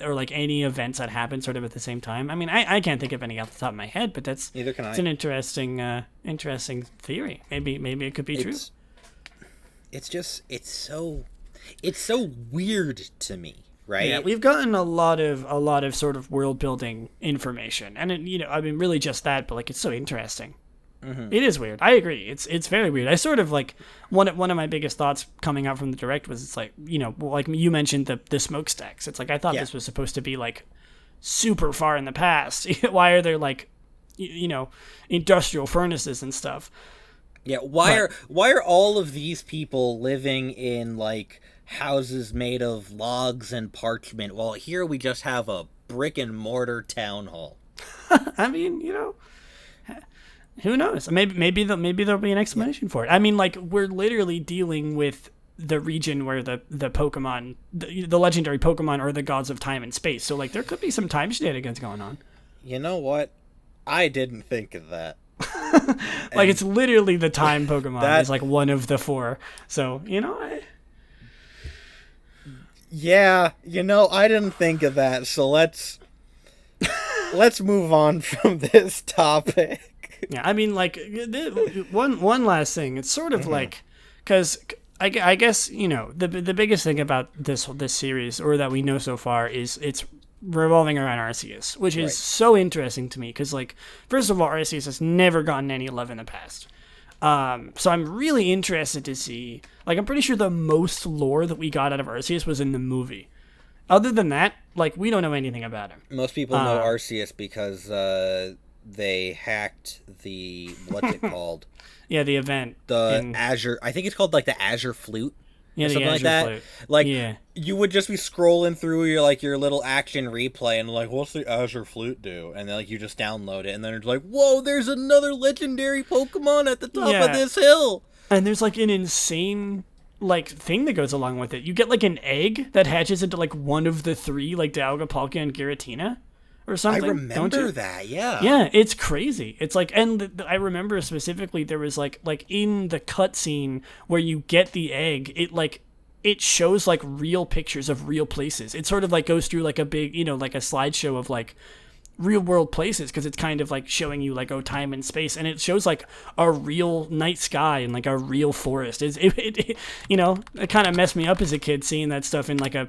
or like any events that happen sort of at the same time? I mean, I can't think of any off the top of my head, but
neither can I.
It's an interesting theory. Maybe it could be true.
It's so weird to me. Right.
Yeah, we've gotten a lot of sort of world building information, and I mean, really just that, but like it's so interesting. Mm-hmm. It is weird. I agree. It's very weird. I sort of like one of my biggest thoughts coming out from the direct was it's like like you mentioned the smokestacks. It's like I thought this was supposed to be like super far in the past. Why are there like industrial furnaces and stuff?
Yeah. Why are all of these people living in like houses made of logs and parchment? Well, here we just have a brick and mortar town hall.
I mean, who knows? Maybe there'll be an explanation for it. I mean, like we're literally dealing with the region where the Pokemon, the legendary Pokemon, are the gods of time and space. So like there could be some time shenanigans going on.
You know what? I didn't think of that.
Like it's literally the time Pokemon is like one of the four. So
Yeah, I didn't think of that, so let's move on from this topic.
Yeah, I mean, like, one last thing. It's sort of like, because I guess, the biggest thing about this series, or that we know so far, is it's revolving around Arceus, which is so interesting to me, because, like, first of all, Arceus has never gotten any love in the past. So I'm really interested to see, like, I'm pretty sure the most lore that we got out of Arceus was in the movie. Other than that, like, we don't know anything about him.
Most people know Arceus because they hacked what's it called?
Yeah, the event.
Azure, I think it's called, like, the Azure Flute.
Yeah,
something
Azure
like that.
Flute.
Like, you would just be scrolling through your little action replay and like, what's the Azure Flute do? And then like you just download it, and then it's like, whoa, there's another legendary Pokemon at the top of this hill.
And there's like an insane like thing that goes along with it. You get like an egg that hatches into like one of the three, like Dialga, Palkia, and Giratina. Or something.
I remember that, yeah.
Yeah, it's crazy. It's like, and I remember specifically there was like in the cutscene where you get the egg, it shows like real pictures of real places. It sort of like goes through like a big, like a slideshow of like real world places, because it's kind of like showing you like time and space, and it shows like a real night sky and like a real forest. It kind of messed me up as a kid seeing that stuff in like a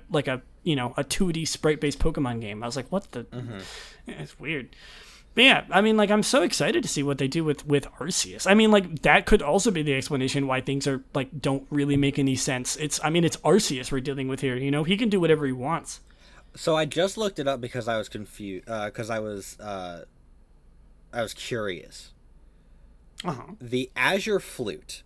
a 2D sprite based Pokemon game. I was like, what the? Yeah, it's weird. But yeah, I mean, like, I'm so excited to see what they do with Arceus. I mean, like, that could also be the explanation why things are, like, don't really make any sense. It's Arceus we're dealing with here, you know? He can do whatever he wants.
So I just looked it up because I was confused, because I was curious.
Uh-huh.
The Azure Flute,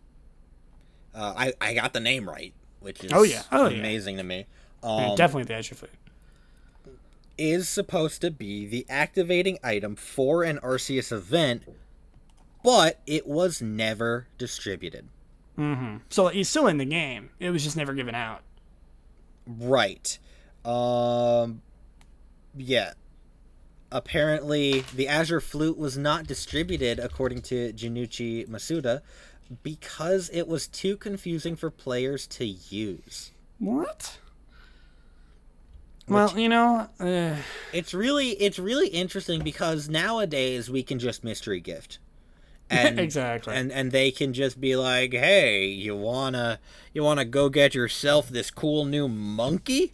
I got the name right, which is amazing to me.
Definitely the Azure Flute.
Is supposed to be the activating item for an Arceus event, but it was never distributed.
Mm-hmm. So he's still in the game. It was just never given out.
Right. Yeah. Apparently, the Azure Flute was not distributed, according to Junichi Masuda, because it was too confusing for players to use.
What? Well, you know,
it's really interesting because nowadays we can just mystery gift, and
exactly,
and they can just be like, hey, you wanna go get yourself this cool new monkey?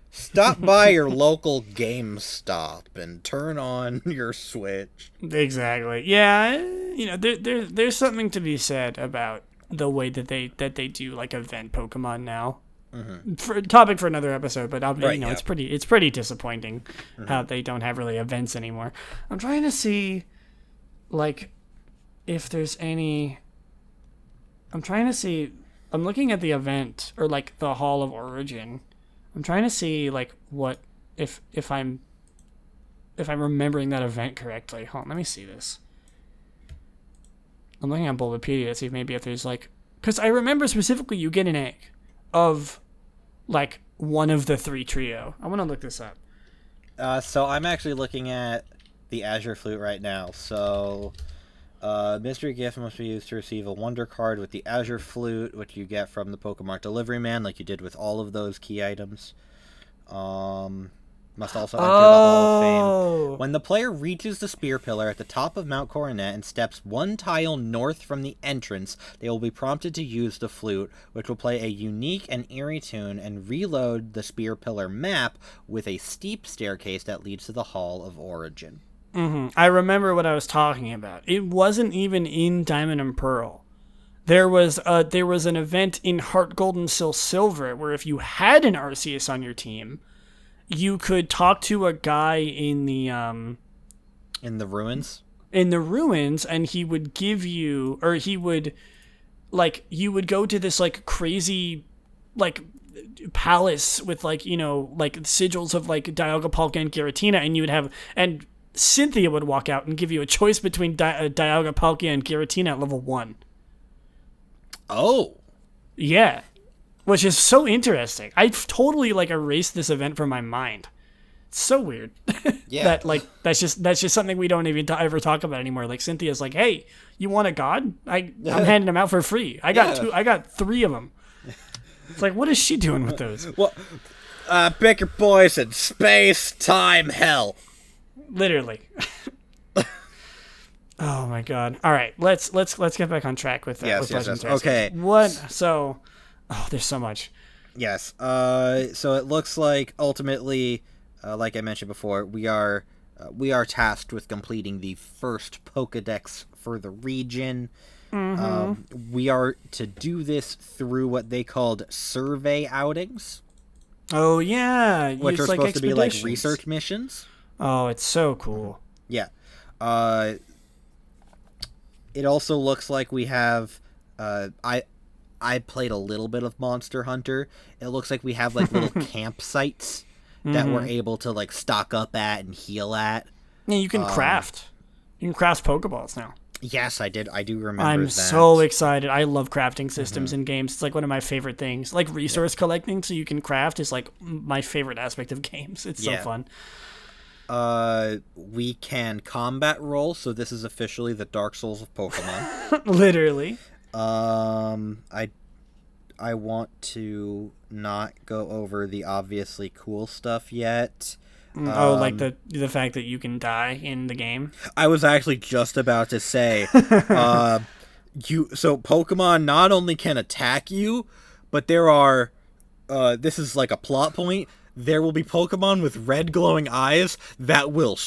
Stop by your local GameStop and turn on your Switch.
Exactly. Yeah, you know, there's something to be said about the way that they do like event Pokemon now. Mm-hmm. For topic for another episode, but it's pretty disappointing how they don't have really events anymore. I'm trying to see, like, if there's any. I'm looking at the event or like the Hall of Origin. I'm trying to see like what if I'm remembering that event correctly. Hold on, let me see this. I'm looking at Bulbapedia to see if there's like, because I remember specifically you get an egg of like one of the three trio. I want to look this up.
So I'm actually looking at the Azure Flute right now. So mystery gift must be used to receive a wonder card with the Azure Flute, which you get from the Pokemon Delivery Man, like you did with all of those key items. Must also enter the Hall of Fame. When the player reaches the Spear Pillar at the top of Mount Coronet and steps one tile north from the entrance, they will be prompted to use the flute, which will play a unique and eerie tune and reload the Spear Pillar map with a steep staircase that leads to the Hall of Origin.
Mm-hmm. I remember what I was talking about. It wasn't even in Diamond and Pearl. There was an event in Heart Gold and Soul Silver where if you had an Arceus on your team, you could talk to a guy in the
ruins.
In the ruins, and he would give you, or he would, like, you would go to this like crazy, like, palace with like, you know, like sigils of like Dialga, Palkia, and Giratina, and you would have, and Cynthia would walk out and give you a choice between Dialga, Palkia, and Giratina at level 1.
Oh.
Yeah. Which is so interesting. I've totally like erased this event from my mind. It's so weird.
Yeah.
that's just something we don't even ever talk about anymore. Like Cynthia's like, hey, you want a god? I'm handing them out for free. I got 3 of them. It's like, what is she doing with those?
Well, pick your poison. Space, time, hell.
Literally. Oh my god. All right, let's get back on track with
yes.
Legends.
Okay.
What? So, there's so much.
Yes. So it looks like ultimately, like I mentioned before, we are tasked with completing the first Pokedex for the region. Mm-hmm. We are to do this through what they called survey outings.
Oh yeah,
which are supposed to be like research missions.
Oh, it's so cool.
Yeah. It also looks like we have. I played a little bit of Monster Hunter. It looks like we have like little campsites that we're able to like stock up at and heal at.
Yeah, you can craft. You can craft Pokeballs now.
Yes, I did. I do remember that.
I'm so excited. I love crafting systems in games. It's like one of my favorite things. Like resource collecting so you can craft is like my favorite aspect of games. It's so fun.
We can combat roll, so this is officially the Dark Souls of Pokemon.
Literally.
I want to not go over the obviously cool stuff yet.
Like the fact that you can die in the game?
I was actually just about to say, so Pokemon not only can attack you, but there are, this is like a plot point, there will be Pokemon with red glowing eyes that will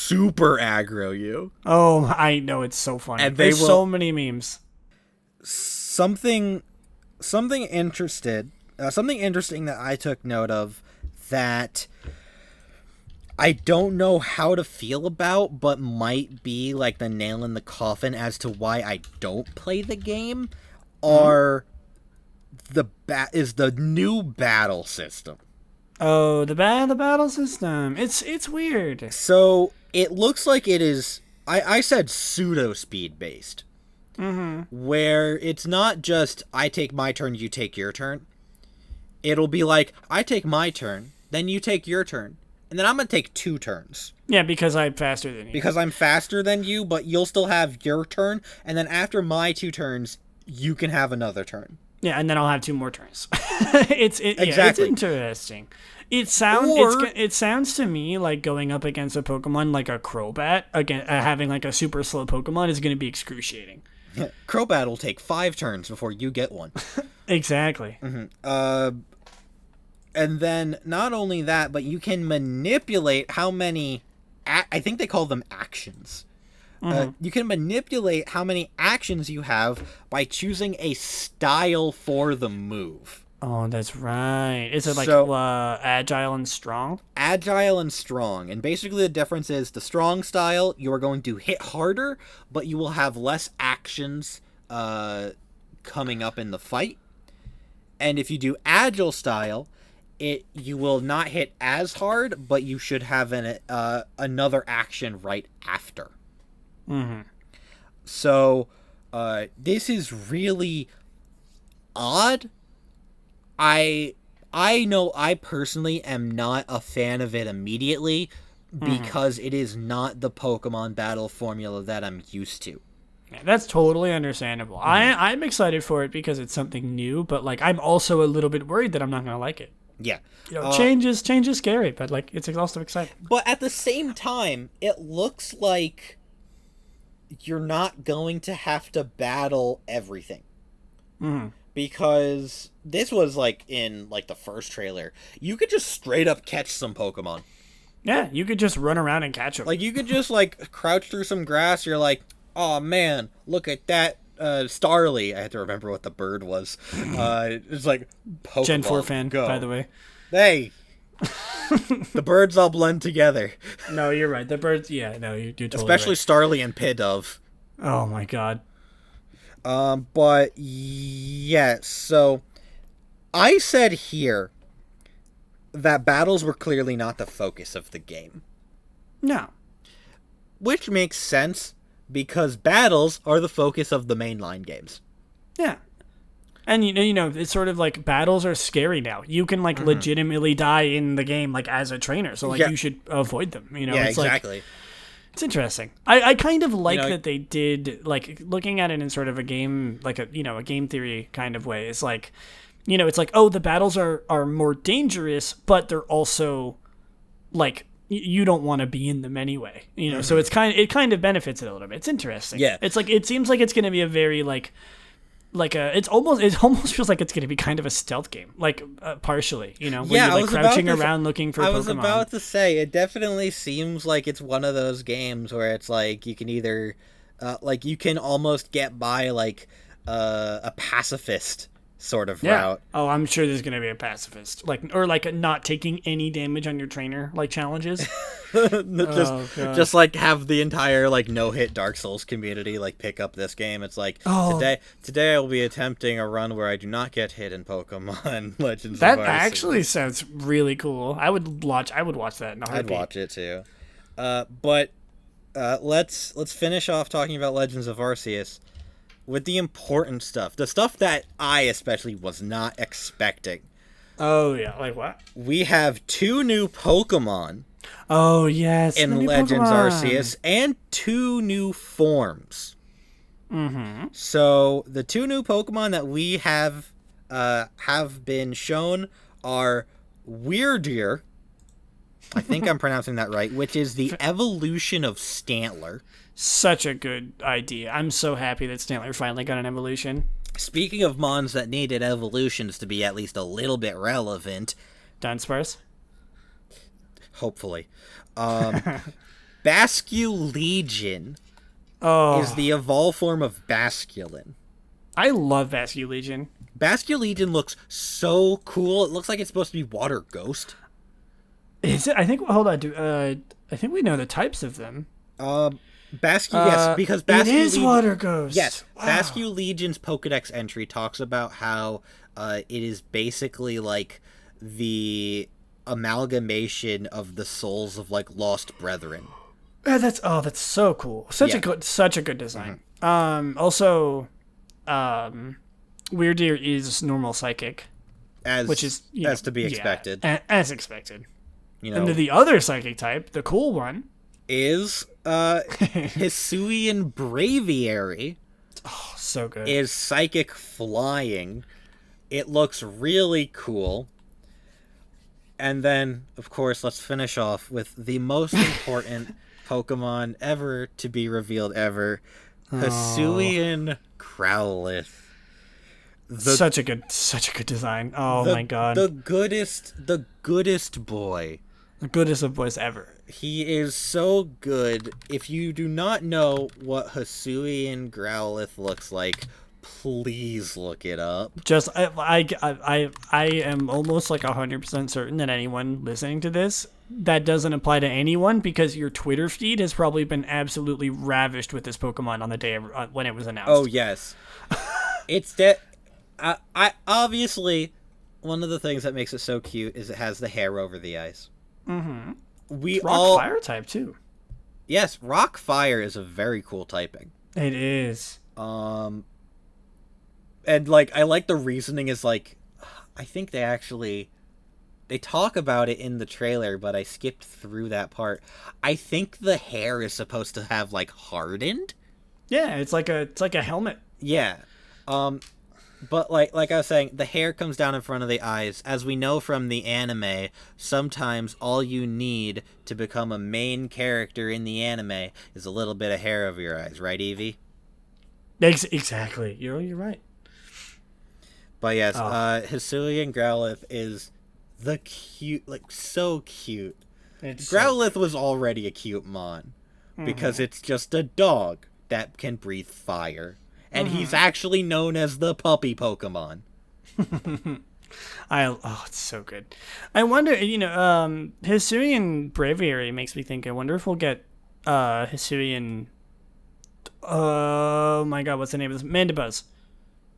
super aggro you.
Oh, I know, it's so funny.
And
There's so many memes.
Something interesting that I took note of that I don't know how to feel about, but might be like the nail in the coffin as to why I don't play the game, are the new battle system.
Oh, the battle system. It's weird.
So it looks like it is. I said pseudo speed based, where it's not just I take my turn, you take your turn. It'll be like I take my turn, then you take your turn. And then I'm going to take 2 turns.
Yeah, because I'm faster than you.
Because I'm faster than you, but you'll still have your turn. And then after my 2 turns, you can have another turn.
Yeah, and then I'll have 2 more turns. Exactly. Yeah, it's interesting. It sounds to me like going up against a Pokemon like a Crobat, again, having like a super slow Pokemon is going to be excruciating.
Crobat will take 5 turns before you get one.
Exactly.
And then not only that, but you can manipulate how many, I think they call them actions. You can manipulate how many actions you have by choosing a style for the move.
Oh, that's right. Is it like agile and strong?
Agile and strong. And basically the difference is the strong style, you are going to hit harder, but you will have less actions coming up in the fight. And if you do agile style, you will not hit as hard, but you should have another action right after. So this is really odd. I know I personally am not a fan of it immediately because it is not the Pokemon battle formula that I'm used to.
Yeah, that's totally understandable. I'm excited for it because it's something new, but like I'm also a little bit worried that I'm not going to like it.
Yeah.
Change is scary, but like it's also exciting.
But at the same time, it looks like you're not going to have to battle everything. Because this was like in like the first trailer, you could just straight up catch some Pokemon.
Yeah, you could just run around and catch them.
Like you could just like crouch through some grass. You're like, oh man, look at that. Starly. I had to remember what the bird was. It's like Pokemon
Gen 4 fan,
Go.
by the way.
Hey, the birds all blend together.
No, you're right. The birds, yeah, no, you're totally
especially
right.
Starly and Pidove.
Oh my god.
But yeah, so I said here that battles were clearly not the focus of the game.
No.
Which makes sense because battles are the focus of the mainline games.
Yeah. And you know, it's sort of like battles are scary now. You can like legitimately die in the game like as a trainer, so like you should avoid them. You know,
yeah,
it's
exactly.
Like, it's interesting. I kind of like that they did like looking at it in sort of a game like a game theory kind of way. It's like, you know, it's like the battles are more dangerous, but they're also like you don't want to be in them anyway. You know, so it kind of benefits it a little bit. It's interesting.
Yeah,
it's like it seems like it's going to be a very it almost feels like it's going to be kind of a stealth game, like partially, you know, where you're like crouching around looking for Pokemon.
I was about to say, it definitely seems like it's one of those games where it's like you can either, like you can almost get by like a pacifist sort of route.
Oh, I'm sure there's going to be a pacifist, or not taking any damage on your trainer, like challenges.
just like have the entire like no-hit Dark Souls community like pick up this game. It's like today I will be attempting a run where I do not get hit in Pokemon Legends
that
of Arceus.
Actually sounds really cool. I would watch that in a heartbeat.
I'd watch it too. But let's finish off talking about Legends of Arceus with the important stuff, the stuff that I especially was not expecting.
Oh yeah, like what?
We have 2 new Pokemon.
Oh yes,
in Legends Arceus, and 2 new forms. So the 2 new Pokemon that we have been shown are Weirdeer. I think I'm pronouncing that right, which is the evolution of Stantler.
Such a good idea. I'm so happy that Stantler finally got an evolution.
Speaking of mons that needed evolutions to be at least a little bit relevant,
Dunsparce?
Hopefully. Basculegion
Oh,
is the evolved form of Basculin.
I love Basculegion.
Basculegion looks so cool. It looks like it's supposed to be Water Ghost.
Is it? I think. Hold on. I think we know the types of them.
Yes, because
it is Water Ghost.
Yes,
wow.
Basculegion's Pokedex entry talks about how it is basically like the amalgamation of the souls of like lost brethren.
That's so cool. Such a good design. Also, Weirdeer is normal psychic,
which is as to be expected.
As expected.
You
And
know,
the other psychic type, the cool one,
is Hisuian Braviary.
Oh, so good.
Is psychic flying. It looks really cool. And then, of course, let's finish off with the most important Pokemon ever to be revealed ever. Hisuian Growlithe.
Such a good design. Oh my god.
The goodest boy.
The goodest of boys ever.
He is so good. If you do not know what Hisuian Growlithe looks like, please look it up.
Just I am almost like 100% certain that anyone listening to this, that doesn't apply to anyone, because your Twitter feed has probably been absolutely ravished with this Pokemon on the day when it was announced.
Oh yes. It's that I obviously, one of the things that makes it so cute is it has the hair over the eyes.
Mm-hmm.
It's
rock fire type too.
Yes, rock fire is a very cool typing.
It is.
And like I like the reasoning is like, I think they talk about it in the trailer, but I skipped through that part. I think the hair is supposed to have like hardened.
Yeah, it's like a helmet.
Yeah. But like I was saying, the hair comes down in front of the eyes. As we know from the anime, sometimes all you need to become a main character in the anime is a little bit of hair over your eyes, right, Evie?
Exactly. You're right.
But yes, Hisuian Growlithe is the cute, like so cute. Growlithe was already a cute mon because it's just a dog that can breathe fire. And he's actually known as the puppy Pokemon.
It's so good. I wonder, Hisuian Braviary makes me think, I wonder if we'll get Hisuian, oh my god, what's the name of this? Mandibuzz.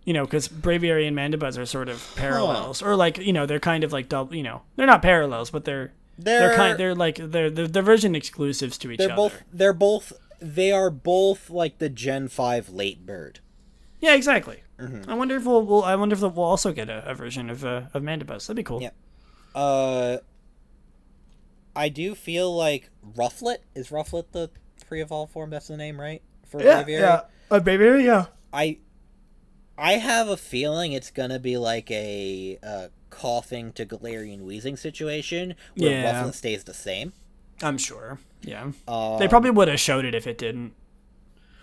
Because Braviary and Mandibuzz are sort of parallels. Or like, they're kind of like double, they're not parallels, but they're version exclusives to each other.
They are both like the Gen 5 late bird.
Yeah, exactly. I wonder if we'll also get a version of Mandibuzz. That'd be cool.
Yeah. I do feel like Rufflet is the pre-evolved form. That's the name, right? For Braviary?
Yeah. Braviary, yeah.
I have a feeling it's gonna be like a coughing to Galarian wheezing situation where Rufflet stays the same.
I'm sure. Yeah. They probably would have showed it if it didn't.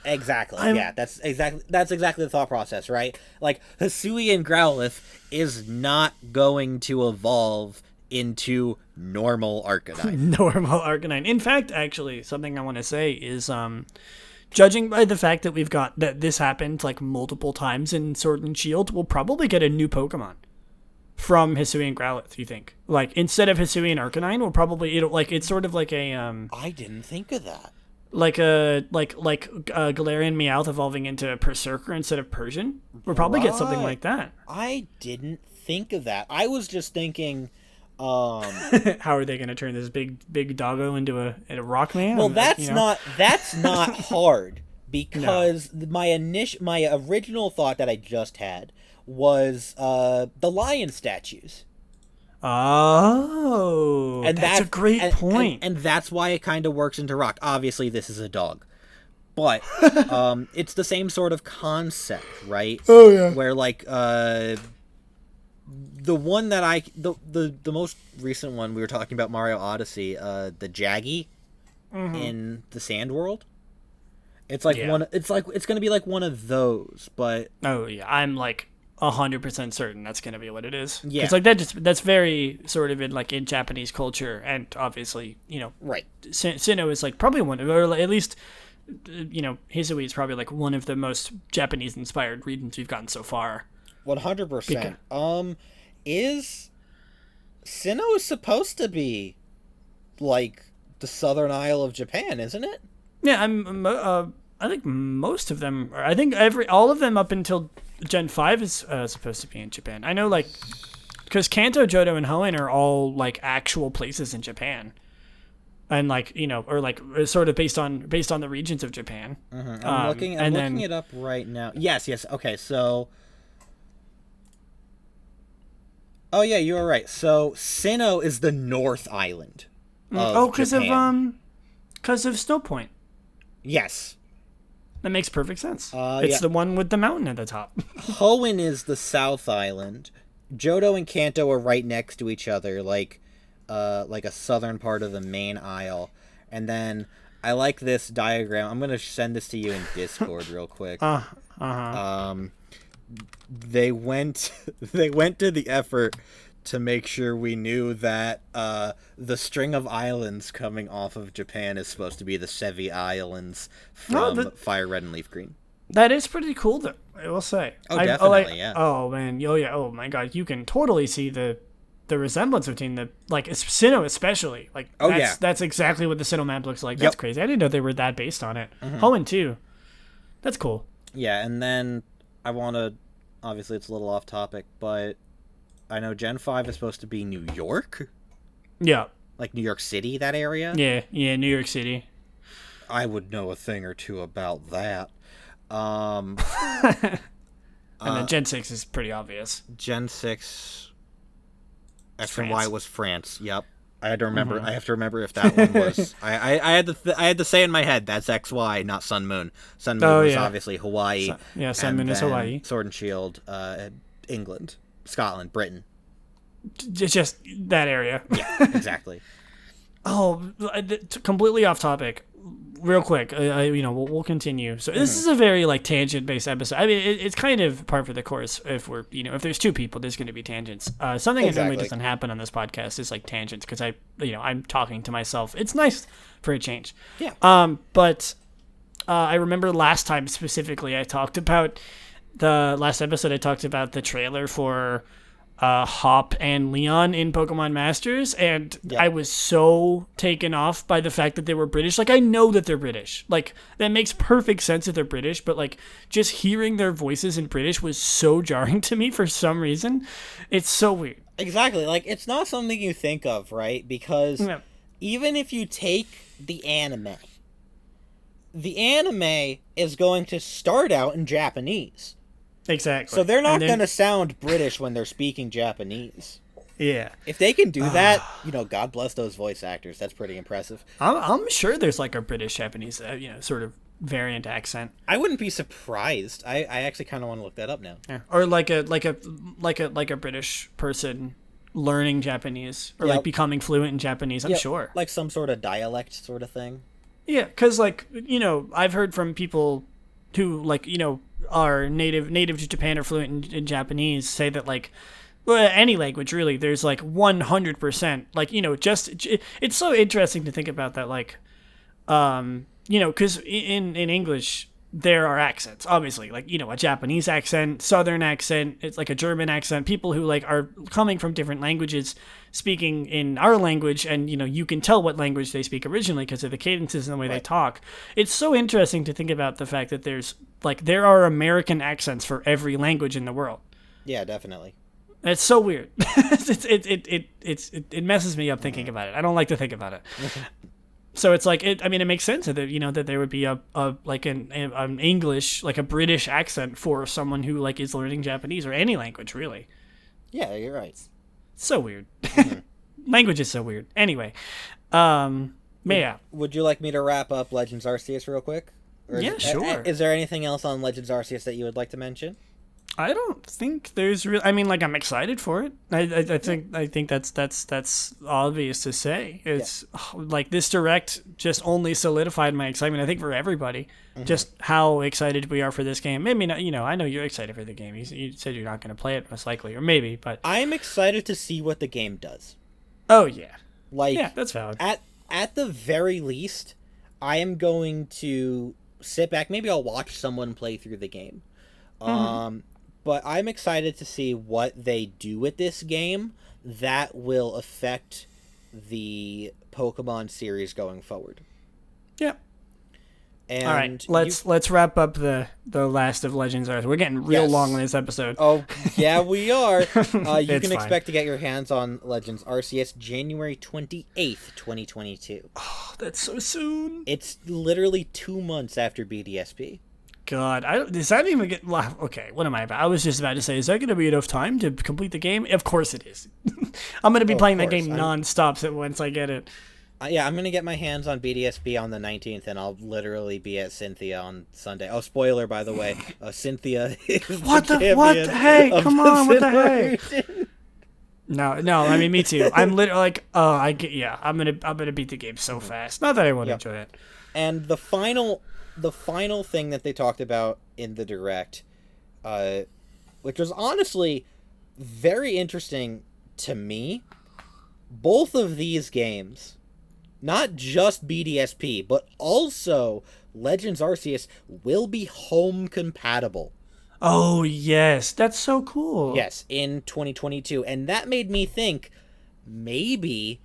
Exactly. Yeah, that's exactly the thought process, right? Like, Hisuian Growlithe is not going to evolve into normal Arcanine.
In fact, actually, something I want to say is, judging by the fact that this happened like multiple times in Sword and Shield, we'll probably get a new Pokemon from Hisuian Growlithe. You think? Like, instead of Hisuian Arcanine, it's sort of like a
I didn't think of that.
Like a Galarian Meowth evolving into Berserker instead of Persian. We'll probably get something like that.
I didn't think of that. I was just thinking,
how are they going to turn this big doggo into a rock man?
Well, that's not hard, because my original thought that I just had was the lion statues.
Oh, and that's a great point.
And that's why it kind of works into rock. Obviously, this is a dog, but it's the same sort of concept, right?
Oh yeah.
Where like the one that the most recent one we were talking about, Mario Odyssey, the Jaggy in the Sand World. It's like it's gonna be like one of those, but
oh yeah, I'm like 100% certain that's going to be what it is.
Yeah.
It's like that's very sort of in like in Japanese culture, and obviously,
Right.
Sinnoh is like probably one of, or at least, Hisui is probably like one of the most Japanese inspired regions we've gotten so far.
100%. Is Sinnoh supposed to be like the southern isle of Japan, isn't it?
Yeah, I think most of them. I think all of them up until Gen 5 is supposed to be in Japan. I know, like, because Kanto, Johto, and Hoenn are all like actual places in Japan, and like or like sort of based on the regions of Japan.
Mm-hmm. I'm looking it up right now. Yes. Okay, so. Oh yeah, you were right. So Sinnoh is the North Island.
Because of Snow Point.
Yes.
That makes perfect sense. It's the one with the mountain at the top.
Hoenn is the South Island. Johto and Kanto are right next to each other, like a southern part of the main isle. And then I like this diagram. I'm gonna send this to you in Discord real quick. They went to the effort to make sure we knew that the string of islands coming off of Japan is supposed to be the Sevi Islands from Fire Red and Leaf Green.
That is pretty cool, though, I will say.
Definitely, yeah.
Oh, man. Oh, yeah. Oh, my God. You can totally see the resemblance between Sinnoh especially. Like, that's exactly what the Sinnoh map looks like. That's crazy. I didn't know they were that based on it. Mm-hmm. Hoenn, too. That's cool.
Yeah, and then I want to... Obviously, it's a little off topic, but I know Gen 5 is supposed to be New York?
Yeah.
Like New York City, that area?
Yeah, New York City.
I would know a thing or two about that. And
then Gen 6 is pretty obvious.
Gen 6... X and Y was France. Yep. I had to remember. Mm-hmm. I have to remember if that one was. I had to say in my head that's XY, not Sun Moon. Sun Moon was obviously Hawaii.
Sun Moon is Hawaii.
Sword and Shield, England, Scotland, Britain.
Just that area.
Yeah, exactly.
Completely off topic. Real quick, we'll continue. So this is a very like tangent-based episode. I mean, it's kind of par for the course. If we're, if there's two people, there's going to be tangents. Something that normally doesn't happen on this podcast is like tangents because I'm talking to myself. It's nice for a change.
Yeah.
But I remember last time specifically, I talked about the trailer for Hop and Leon in Pokemon Masters, and I was so taken off by the fact that they were British. Like, I know that they're British. Like, that makes perfect sense that they're British, but like just hearing their voices in British was so jarring to me for some reason. It's so weird.
Exactly. Like, it's not something you think of, right? Because even if you take the anime is going to start out in Japanese.
Exactly.
So they're not going to sound British when they're speaking Japanese.
Yeah.
If they can do that, God bless those voice actors. That's pretty impressive.
I'm sure there's like a British Japanese, sort of variant accent.
I wouldn't be surprised. I actually kind of want to look that up now.
Yeah. Or like a British person learning Japanese or like becoming fluent in Japanese. I'm sure.
Like some sort of dialect sort of thing.
Yeah, because like I've heard from people who like are native to Japan or fluent in Japanese say that like any language really there's like 100% like it's so interesting to think about that like because in English there are accents obviously like a Japanese accent, Southern accent, it's like a German accent, people who like are coming from different languages speaking in our language, and you can tell what language they speak originally because of the cadences and the way they talk. It's so interesting to think about the fact that there are American accents for every language in the world.
Yeah, definitely.
It's so weird. It messes me up thinking about it. I don't like to think about it. So it's like it makes sense that that there would be a like an English, like a British accent for someone who like is learning Japanese or any language really.
Yeah, you're right.
So weird. Language is so weird. Anyway,
Would you like me to wrap up Legends Arceus real quick?
Sure.
Is there anything else on Legends Arceus that you would like to mention?
I don't think there's really. I mean, like, I'm excited for it. I think that's obvious to say. It's like this direct just only solidified my excitement. I think for everybody, just how excited we are for this game. Maybe not. I know you're excited for the game. You said you're not going to play it, most likely, or maybe, but
I'm excited to see what the game does.
Oh yeah,
yeah,
that's valid.
At the very least, I am going to sit back. Maybe I'll watch someone play through the game. But I'm excited to see what they do with this game that will affect the Pokemon series going forward.
Yeah.
And
all right, let's wrap up the last of Legends Arceus. We're getting real long in this episode.
Oh, yeah, we are. You can
fine.
expect to get your hands on Legends Arceus January 28th, 2022.
Oh, that's so soon.
It's literally 2 months after BDSP.
God, does that even get... Well, okay, what am I about? I was just about to say, is that going to be enough time to complete the game? Of course it is. I'm going to be playing that game non-stop once I get it.
Yeah, I'm going to get my hands on BDSP on the 19th, and I'll literally be at Cynthia on Sunday. Oh, spoiler, by the way. Cynthia is
what
the
Hey, come on, what the heck? No, I mean, me too. I'm literally like, I'm going to beat the game so fast. Not that I won't enjoy it.
And the final thing that they talked about in the Direct, which was honestly very interesting to me, both of these games, not just BDSP, but also Legends Arceus, will be home compatible.
Oh, yes. That's so cool.
Yes, in 2022. And that made me think maybe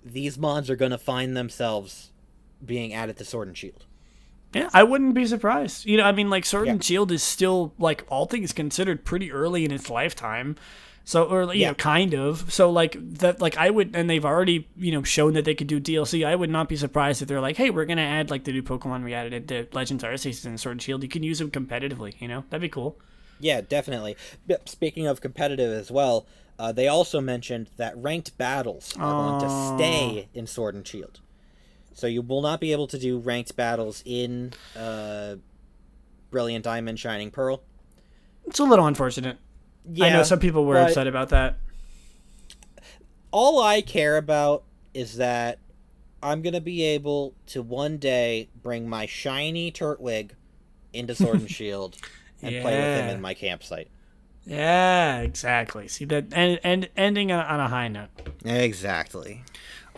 these mods are going to find themselves being added to Sword and Shield.
Yeah, I wouldn't be surprised. I mean, like, Sword and Shield is still, like, all things considered, pretty early in its lifetime. So, or, you know, kind of. So, like, that, like, I would, and they've already, shown that they could do DLC. I would not be surprised if they're like, hey, we're going to add, like, the new Pokemon we added into Legends Arceus and Sword and Shield. You can use them competitively, That'd be cool.
Yeah, definitely. But speaking of competitive as well, they also mentioned that ranked battles are going to stay in Sword and Shield. So you will not be able to do ranked battles in Brilliant Diamond, Shining Pearl.
It's a little unfortunate. Yeah, I know some people were upset about that.
All I care about is that I'm going to be able to one day bring my shiny Turtwig into Sword and Shield and play with him in my campsite.
Yeah, exactly. See that, and ending on a high note.
Exactly.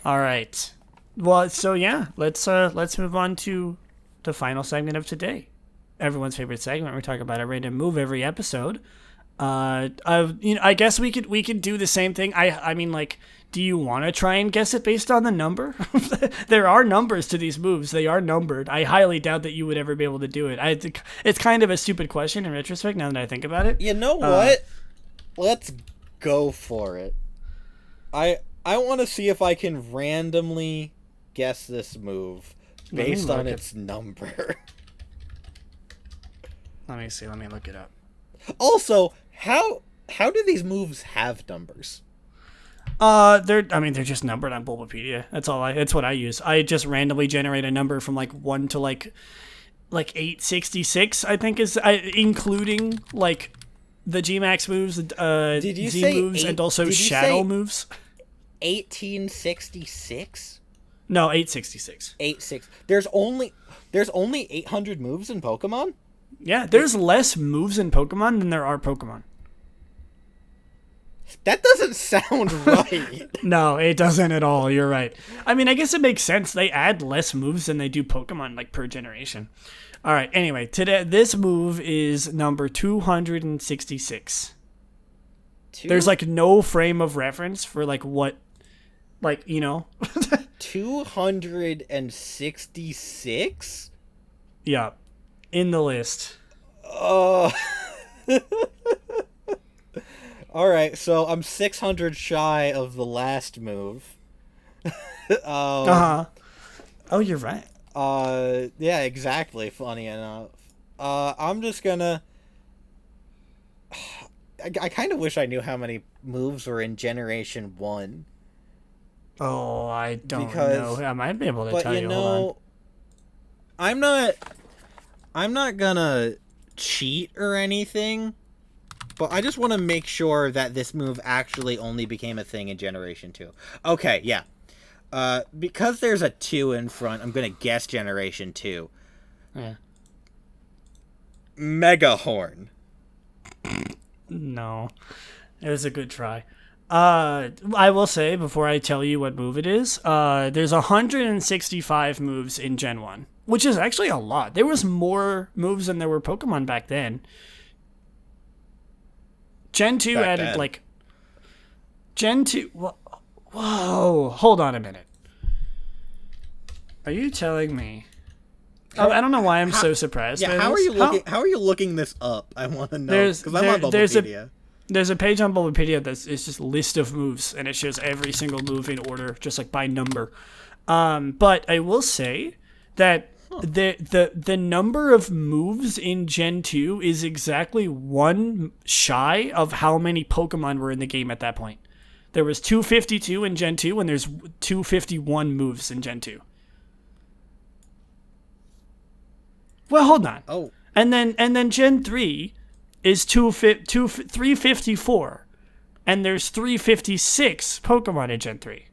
All right. Well, so yeah, let's move on to the final segment of today. Everyone's favorite segment. We talk about a random move every episode. I guess we could do the same thing. I mean, like, do you want to try and guess it based on the number? There are numbers to these moves. They are numbered. I highly doubt that you would ever be able to do it. I think it's kind of a stupid question in retrospect now that I think about it.
You know what? Let's go for it. I want to see if I can randomly guess this move based on its number.
Let me see. Let me look it up.
Also, how do these moves have numbers?
They're just numbered on Bulbapedia. That's what I use. I just randomly generate a number from like 1 to like 866, I think is including like the G-Max moves,
did you
Z
say
moves, and also Shadow moves.
1866?
No, 866.
86. There's only 800 moves in Pokemon?
Yeah, there's less moves in Pokemon than there are Pokemon.
That doesn't sound right.
No, it doesn't at all. You're right. I mean, I guess it makes sense. They add less moves than they do Pokemon, like, per generation. All right, anyway, today this move is number 266. There's, like, no frame of reference for, like, what, like,
266?
Yeah, in the list.
Oh. All right, so I'm 600 shy of the last move.
Oh, you're right.
Yeah, exactly. Funny enough. I'm just gonna. I kind of wish I knew how many moves were in Generation 1.
Oh, I don't know. I might be able to tell you. Hold on.
I'm not gonna cheat or anything, But I just want to make sure that this move actually only became a thing in Generation 2. Okay, yeah. Because there's a 2 in front, I'm going to guess Generation 2.
Yeah.
Mega Horn.
No. It was a good try. I will say, before I tell you what move it is, there's 165 moves in Gen 1, which is actually a lot. There was more moves than there were Pokemon back then. Gen 2
Back
added,
then.
like... Gen 2... Whoa, hold on a minute. Are you telling me... I don't know why I'm so surprised.
Yeah,
by
how are
this.
you looking? How are you looking this up? I want to know because I'm on Bulbapedia.
There's a page on Bulbapedia that's it's just a list of moves, and it shows every single move in order, just like by number. But I will say that the number of moves in Gen 2 is exactly one shy of how many Pokemon were in the game at that point. There was 252 in Gen 2, and there's 251 moves in Gen 2. Well, hold on.
Oh.
And then Gen 3 is 354. And there's 356 Pokemon in Gen 3.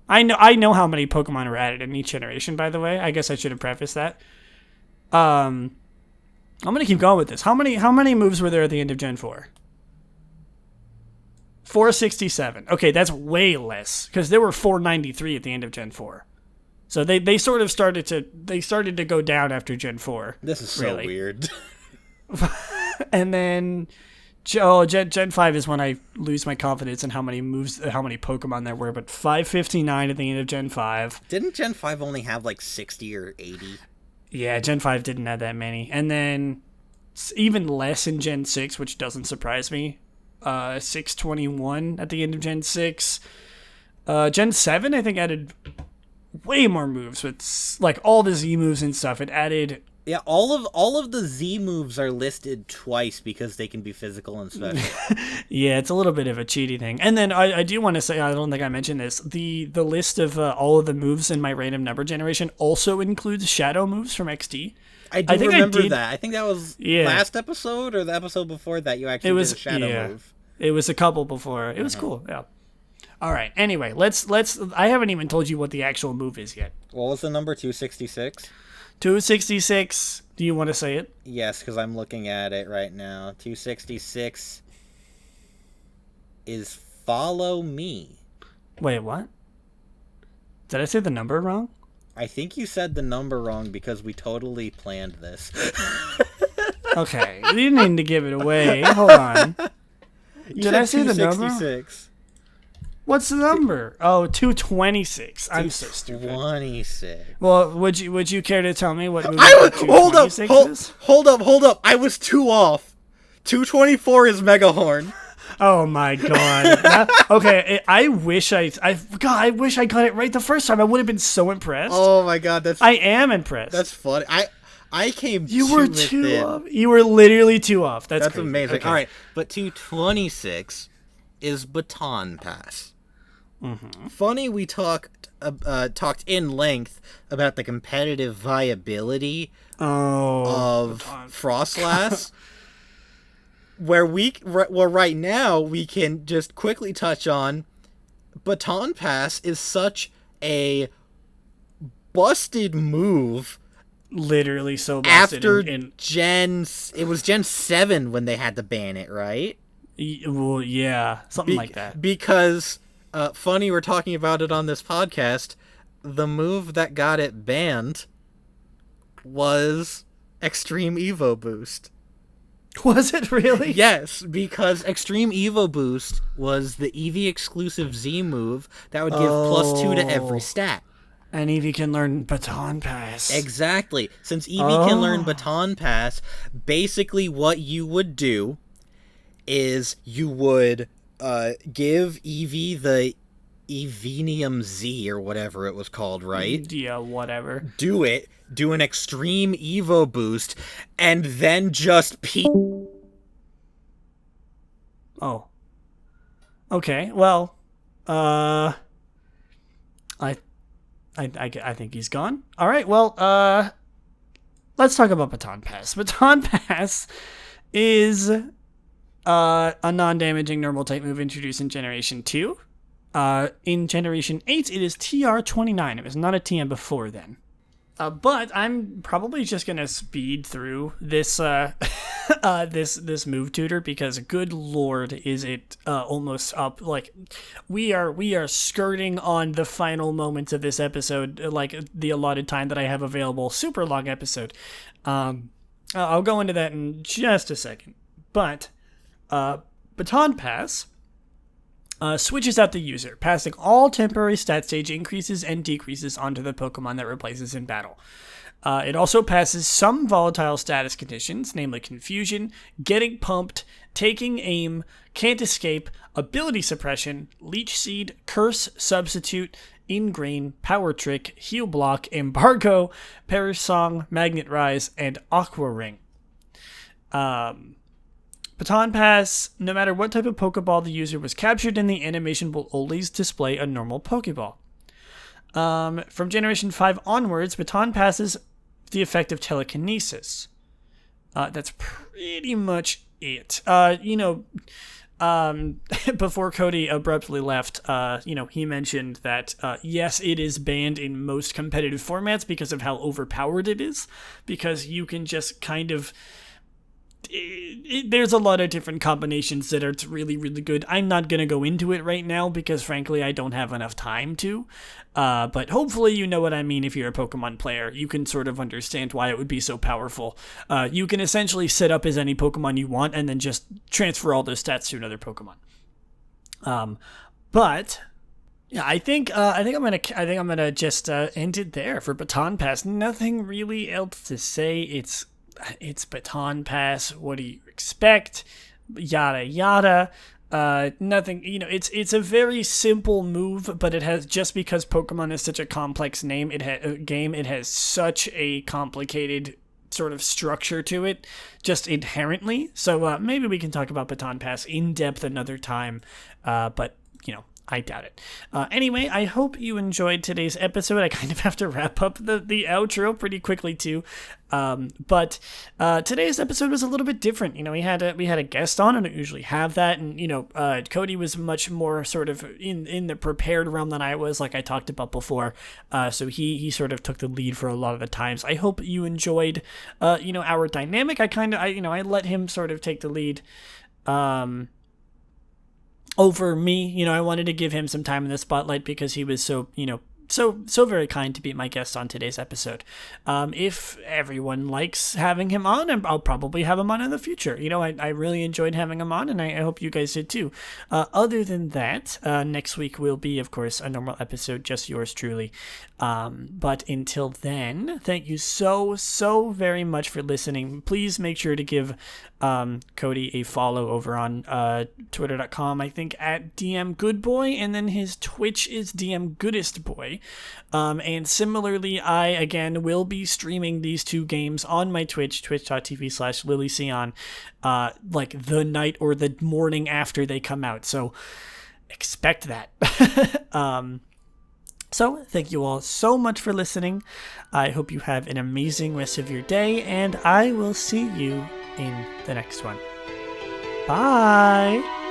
I know how many Pokemon were added in each generation, by the way. I guess I should have prefaced that. I'm going to keep going with this. How many moves were there at the end of Gen 4? 467. Okay, that's way less because there were 493 at the end of Gen 4. So they sort of started to go down after Gen 4.
This is so weird.
And then Gen 5 is when I lose my confidence in how many Pokemon there were, but 559 at the end of Gen 5.
Didn't Gen 5 only have like 60 or 80?
Yeah, Gen 5 didn't have that many. And then even less in Gen 6, which doesn't surprise me. 621 at the end of Gen 6. Gen 7, I think, added way more moves with like all the Z moves and stuff. It added
all of the Z moves are listed twice because they can be physical and special.
Yeah, it's a little bit of a cheaty thing. And then I do want to say, I don't think I mentioned this, the list of all of the moves in my random number generation also includes shadow moves from XD.
I think remember that. I think that was last episode or the episode before that you actually did a shadow move.
It was a couple before. It was cool, yeah. All right. Anyway, let's. I haven't even told you what the actual move is yet.
What was the number? 266.
266. Do you want to say it?
Yes, because I'm looking at it right now. 266 is follow me.
Wait, what? Did I say the number wrong?
I think you said the number wrong because we totally planned this.
Okay, you didn't need to give it away. Hold on. Did I say the number? What's the number? Oh, 226. I'm so stupid.
226.
Well, would you care to tell me what movie 226 is?
Hold up. I was 2 off. 224 is Megahorn.
Oh my god. Okay, I wish I got it right the first time. I would have been so impressed.
Oh my god,
I am impressed.
That's funny. I came
You were 2 off. You were literally 2 off. That's crazy.
Amazing.
Okay.
All right, but 226 is Baton Pass.
Mm-hmm.
Funny, we talked in length about the competitive viability of Frostlass. Where right now we can just quickly touch on Baton Pass is such a busted move.
Literally so busted.
After it was Gen 7 when they had to ban it, right?
Well, yeah, something like that.
Because, funny, we're talking about it on this podcast, the move that got it banned was Extreme Evo Boost.
Was it really?
Yes, because Extreme Evo Boost was the Eevee exclusive Z move that would give +2 to every stat.
And Eevee can learn Baton Pass.
Exactly. Since Eevee can learn Baton Pass, basically what you would do is you would give Eevee the Evenium Z or whatever it was called, right?
Yeah, whatever.
Do an Extreme Evo Boost, and then just
Oh. Okay, well, I think he's gone. All right, well, let's talk about Baton Pass. Baton Pass is a non-damaging normal type move introduced in Generation 2. In Generation 8, it is TR29. It was not a TM before then. But I'm probably just gonna speed through this this move tutor, because good lord, is it almost up. Like, we are skirting on the final moments of this episode, like the allotted time that I have available. Super long episode. I'll go into that in just a second. But Baton Pass switches out the user, passing all temporary stat stage increases and decreases onto the Pokemon that replaces in battle. It also passes some volatile status conditions, namely Confusion, Getting Pumped, Taking Aim, Can't Escape, Ability Suppression, Leech Seed, Curse, Substitute, Ingrain, Power Trick, Heal Block, Embargo, Perish Song, Magnet Rise, and Aqua Ring. Baton Pass, no matter what type of Pokeball the user was captured in, the animation will always display a normal Pokeball. From Generation 5 onwards, Baton passes the effect of Telekinesis. That's pretty much it. Before Cody abruptly left, he mentioned that, yes, it is banned in most competitive formats because of how overpowered it is, because you can just kind of... there's a lot of different combinations that are really, really good. I'm not going to go into it right now because, frankly, I don't have enough time to. But hopefully you know what I mean if you're a Pokemon player. You can sort of understand why it would be so powerful. You can essentially set up as any Pokemon you want and then just transfer all those stats to another Pokemon. But... yeah, I think I'm gonna just end it there for Baton Pass. Nothing really else to say. It's Baton Pass. What do you expect? Yada yada. Nothing. It's a very simple move, but it has, just because Pokemon is such a complex game. It has such a complicated sort of structure to it, just inherently. So maybe we can talk about Baton Pass in depth another time. But I doubt it. Anyway, I hope you enjoyed today's episode. I kind of have to wrap up the outro pretty quickly too. But today's episode was a little bit different. We had a guest on. I don't usually have that, and Cody was much more sort of in the prepared realm than I was, like I talked about before. So he sort of took the lead for a lot of the times. I hope you enjoyed our dynamic. I let him sort of take the lead over me. I wanted to give him some time in the spotlight because he was so very kind to be my guest on today's episode. If everyone likes having him on, I'll probably have him on in the future. I really enjoyed having him on, and I hope you guys did too. Other than that, next week will be, of course, a normal episode, just yours truly. But until then, thank you so very much for listening. Please make sure to give Cody a follow over on twitter.com, I think at DMGoodBoy, and then his Twitch is DMGoodestBoy. And similarly, I again will be streaming these two games on my Twitch, twitch.tv/Lillieceon, like the night or the morning after they come out. So expect that. So, thank you all so much for listening. I hope you have an amazing rest of your day, and I will see you in the next one. Bye!